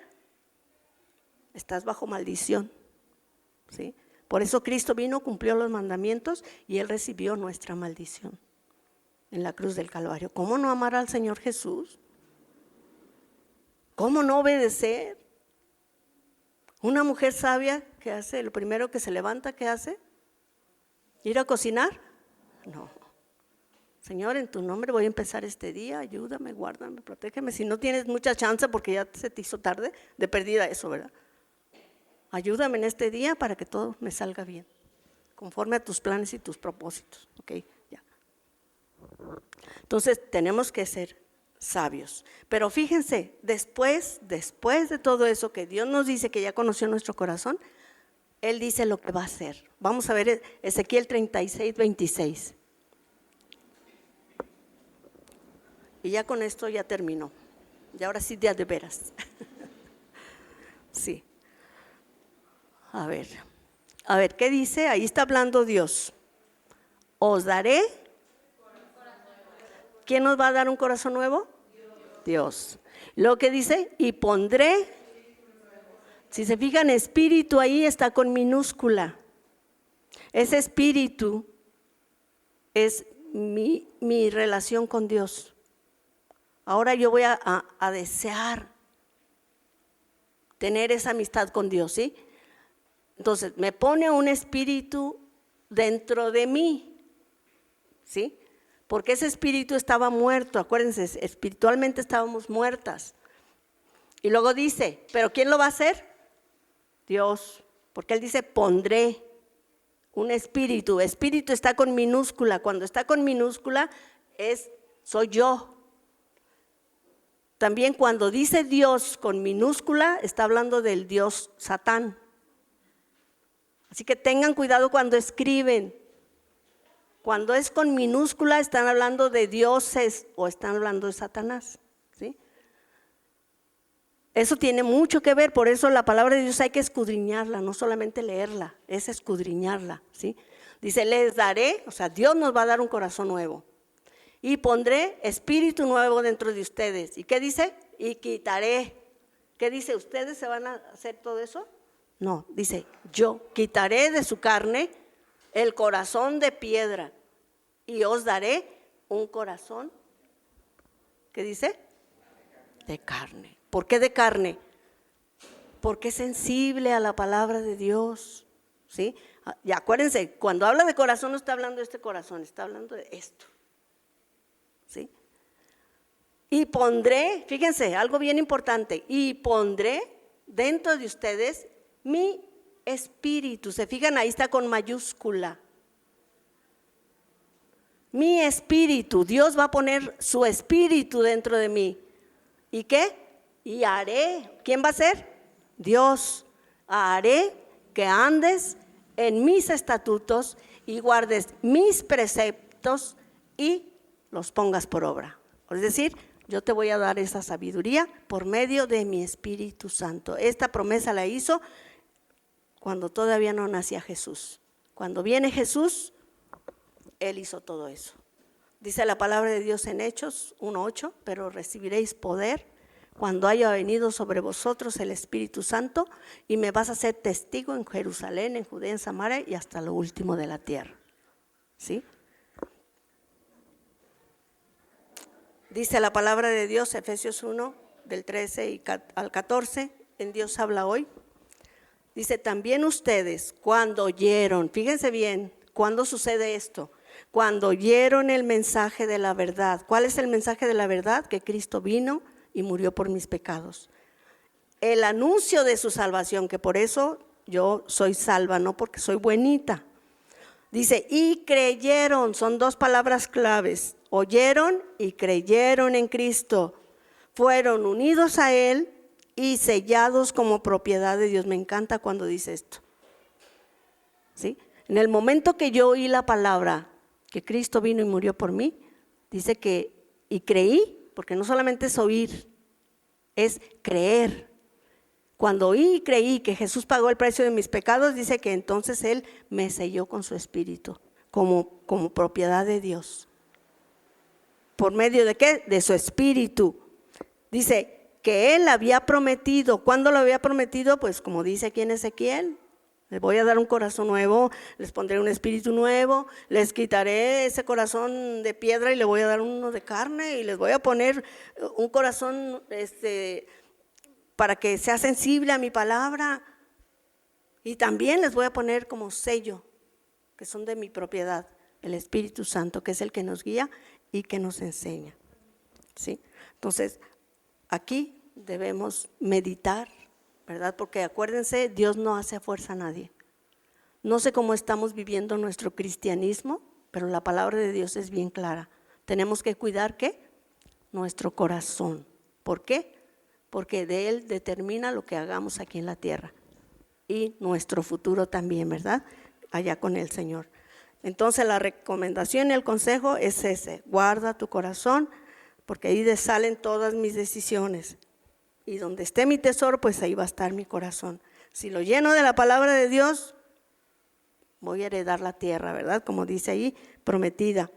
Estás bajo maldición, ¿sí? Por eso Cristo vino, cumplió los mandamientos y Él recibió nuestra maldición en la cruz del Calvario. ¿Cómo no amar al Señor Jesús? ¿Cómo no obedecer? Una mujer sabia, ¿qué hace? Lo primero que se levanta, ¿qué hace? ¿Ir a cocinar? No. Señor, en tu nombre voy a empezar este día, ayúdame, guárdame, protégeme. Si no tienes mucha chance porque ya se te hizo tarde, de perdida eso, ¿verdad? Ayúdame en este día para que todo me salga bien, conforme a tus planes y tus propósitos. Ok, ya. Entonces tenemos que ser sabios. Pero fíjense, después de todo eso que Dios nos dice que ya conoció nuestro corazón, Él dice lo que va a hacer. Vamos a ver Ezequiel 36, 26. Y ya con esto ya terminó. Y ahora sí, de veras. Sí. A ver, ¿qué dice? Ahí está hablando Dios. Os daré. ¿Quién nos va a dar un corazón nuevo? Dios. Lo que dice, y pondré. Si se fijan, espíritu ahí está con minúscula. Ese espíritu es mi relación con Dios. Ahora yo voy a desear tener esa amistad con Dios, ¿sí? Entonces, me pone un espíritu dentro de mí, ¿sí? Porque ese espíritu estaba muerto, acuérdense, espiritualmente estábamos muertas. Y luego dice, ¿pero quién lo va a hacer? Dios, porque Él dice, pondré un espíritu. Espíritu está con minúscula, cuando está con minúscula soy yo. También cuando dice Dios con minúscula, está hablando del Dios Satán. Así que tengan cuidado cuando escriben. Cuando es con minúscula, están hablando de dioses o están hablando de Satanás, ¿sí? Eso tiene mucho que ver, por eso la palabra de Dios hay que escudriñarla, no solamente leerla, es escudriñarla, ¿sí? Dice, les daré, o sea, Dios nos va a dar un corazón nuevo. Y pondré espíritu nuevo dentro de ustedes. ¿Y qué dice? Y quitaré. ¿Qué dice? ¿Ustedes se van a hacer todo eso? No, dice, yo quitaré de su carne el corazón de piedra y os daré un corazón, ¿qué dice? De carne. ¿Por qué de carne? Porque es sensible a la palabra de Dios, ¿sí? Y acuérdense, cuando habla de corazón no está hablando de este corazón, está hablando de esto. ¿Sí? Y pondré, fíjense, algo bien importante, y pondré dentro de ustedes mi espíritu. Se fijan, ahí está con mayúscula. Mi espíritu, Dios va a poner su espíritu dentro de mí. ¿Y qué? Y haré, ¿quién va a ser? Dios. Haré que andes en mis estatutos y guardes mis preceptos y los pongas por obra. Es decir, yo te voy a dar esa sabiduría por medio de mi Espíritu Santo. Esta promesa la hizo cuando todavía no nacía Jesús. Cuando viene Jesús, Él hizo todo eso. Dice la palabra de Dios en Hechos 1:8, pero recibiréis poder cuando haya venido sobre vosotros el Espíritu Santo y me vas a ser testigo en Jerusalén, en Judea, en Samaria y hasta lo último de la tierra. ¿Sí? Dice la palabra de Dios, Efesios 1, del 13 al 14, en Dios habla hoy. Dice, también ustedes cuando oyeron, fíjense bien, ¿cuándo sucede esto? Cuando oyeron el mensaje de la verdad. ¿Cuál es el mensaje de la verdad? Que Cristo vino y murió por mis pecados. El anuncio de su salvación, que por eso yo soy salva, no porque soy buenita. Dice, y creyeron, son dos palabras claves. Oyeron y creyeron en Cristo. Fueron unidos a Él y sellados como propiedad de Dios. Me encanta cuando dice esto. ¿Sí? En el momento que yo oí la palabra, que Cristo vino y murió por mí, dice que, y creí, porque no solamente es oír, es creer. Cuando oí y creí que Jesús pagó el precio de mis pecados, dice que entonces Él me selló con su espíritu, como propiedad de Dios. ¿Por medio de qué? De su espíritu. Dice que Él había prometido. ¿Cuándo lo había prometido? Pues como dice aquí en Ezequiel. Les voy a dar un corazón nuevo, les pondré un espíritu nuevo, les quitaré ese corazón de piedra y le voy a dar uno de carne y les voy a poner un corazón para que sea sensible a mi palabra. Y también les voy a poner como sello, que son de mi propiedad, el Espíritu Santo, que es el que nos guía y que nos enseña. ¿Sí? Entonces, aquí debemos meditar, ¿verdad? Porque acuérdense, Dios no hace fuerza a nadie. No sé cómo estamos viviendo nuestro cristianismo, pero la palabra de Dios es bien clara. Tenemos que cuidar, ¿qué? Nuestro corazón. ¿Por qué? Porque de Él determina lo que hagamos aquí en la tierra. Y nuestro futuro también, ¿verdad? Allá con el Señor. Entonces la recomendación y el consejo es ese: guarda tu corazón, porque ahí salen todas mis decisiones. Y donde esté mi tesoro, pues ahí va a estar mi corazón. Si lo lleno de la palabra de Dios, voy a heredar la tierra, ¿verdad? Como dice ahí, prometida.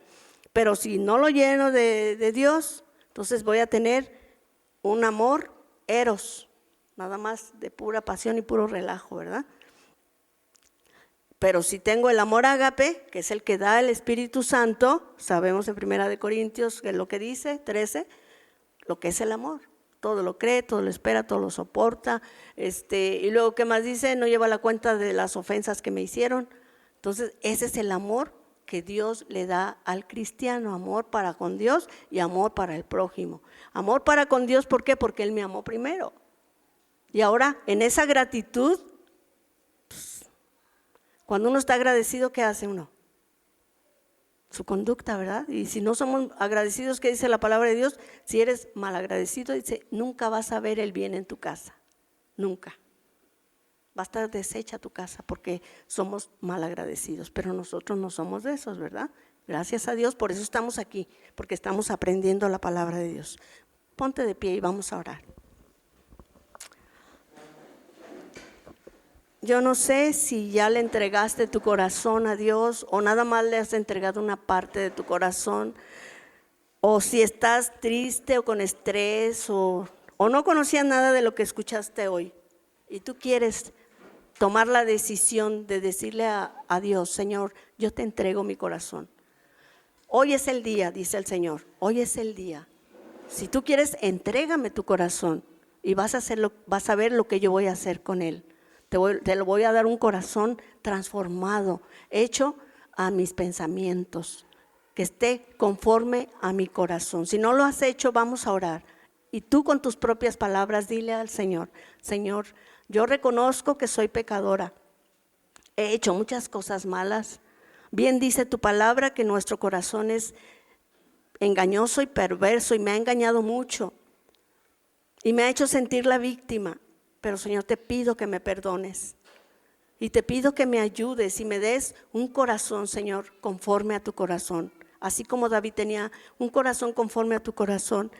Pero si no lo lleno de Dios, entonces voy a tener un amor eros, nada más de pura pasión y puro relajo, ¿verdad? Pero si tengo el amor ágape, que es el que da el Espíritu Santo, sabemos en 1 Corintios que es lo que dice, 13, lo que es el amor. Todo lo cree, todo lo espera, todo lo soporta. Y luego, ¿qué más dice? No lleva la cuenta de las ofensas que me hicieron. Entonces, ese es el amor que Dios le da al cristiano, amor para con Dios y amor para el prójimo. Amor para con Dios, ¿por qué? Porque Él me amó primero. Y ahora, en esa gratitud, cuando uno está agradecido, ¿qué hace uno? Su conducta, ¿verdad? Y si no somos agradecidos, ¿qué dice la palabra de Dios? Si eres malagradecido, dice, nunca vas a ver el bien en tu casa, nunca. Va a estar deshecha tu casa porque somos malagradecidos, pero nosotros no somos de esos, ¿verdad? Gracias a Dios, por eso estamos aquí, porque estamos aprendiendo la palabra de Dios. Ponte de pie y vamos a orar. Yo no sé si ya le entregaste tu corazón a Dios o nada más le has entregado una parte de tu corazón, o si estás triste o con estrés o no conocías nada de lo que escuchaste hoy y tú quieres tomar la decisión de decirle a Dios: Señor, yo te entrego mi corazón. Hoy es el día, dice el Señor, hoy es el día. Si tú quieres, entrégame tu corazón y vas a ver lo que yo voy a hacer con él. Te lo voy a dar un corazón transformado, hecho a mis pensamientos, que esté conforme a mi corazón. Si no lo has hecho, vamos a orar. Y tú con tus propias palabras dile al Señor: Señor, yo reconozco que soy pecadora. He hecho muchas cosas malas. Bien dice tu palabra que nuestro corazón es engañoso y perverso y me ha engañado mucho. Y me ha hecho sentir la víctima. Pero Señor, te pido que me perdones. Y te pido que me ayudes y me des un corazón, Señor, conforme a tu corazón. Así como David tenía un corazón conforme a tu corazón,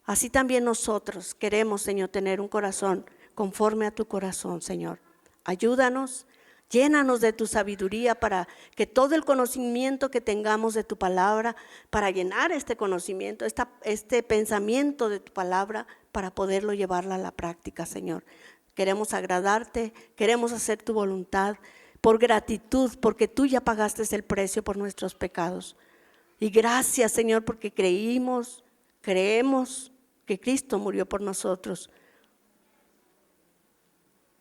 así también nosotros queremos, Señor, tener un corazón conforme a tu corazón, Señor. Ayúdanos, llénanos de tu sabiduría para que todo el conocimiento que tengamos de tu palabra, para llenar este conocimiento, este pensamiento de tu palabra, para poderlo llevarla a la práctica, Señor. Queremos agradarte, queremos hacer tu voluntad por gratitud, porque tú ya pagaste el precio por nuestros pecados. Y gracias, Señor, porque creemos que Cristo murió por nosotros.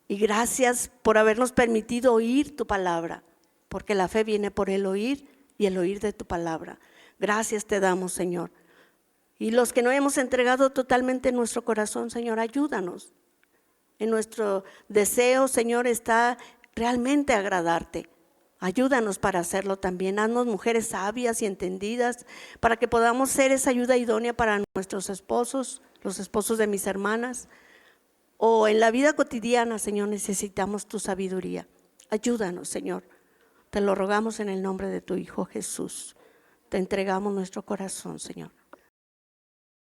Y gracias por habernos permitido oír tu palabra, porque la fe viene por el oír y el oír de tu palabra. Gracias te damos, Señor. Y los que no hemos entregado totalmente nuestro corazón, Señor, ayúdanos. En nuestro deseo, Señor, está realmente agradarte. Ayúdanos para hacerlo también. Haznos mujeres sabias y entendidas para que podamos ser esa ayuda idónea para nuestros esposos, los esposos de mis hermanas. O en la vida cotidiana, Señor, necesitamos tu sabiduría. Ayúdanos, Señor. Te lo rogamos en el nombre de tu Hijo Jesús. Te entregamos nuestro corazón, Señor.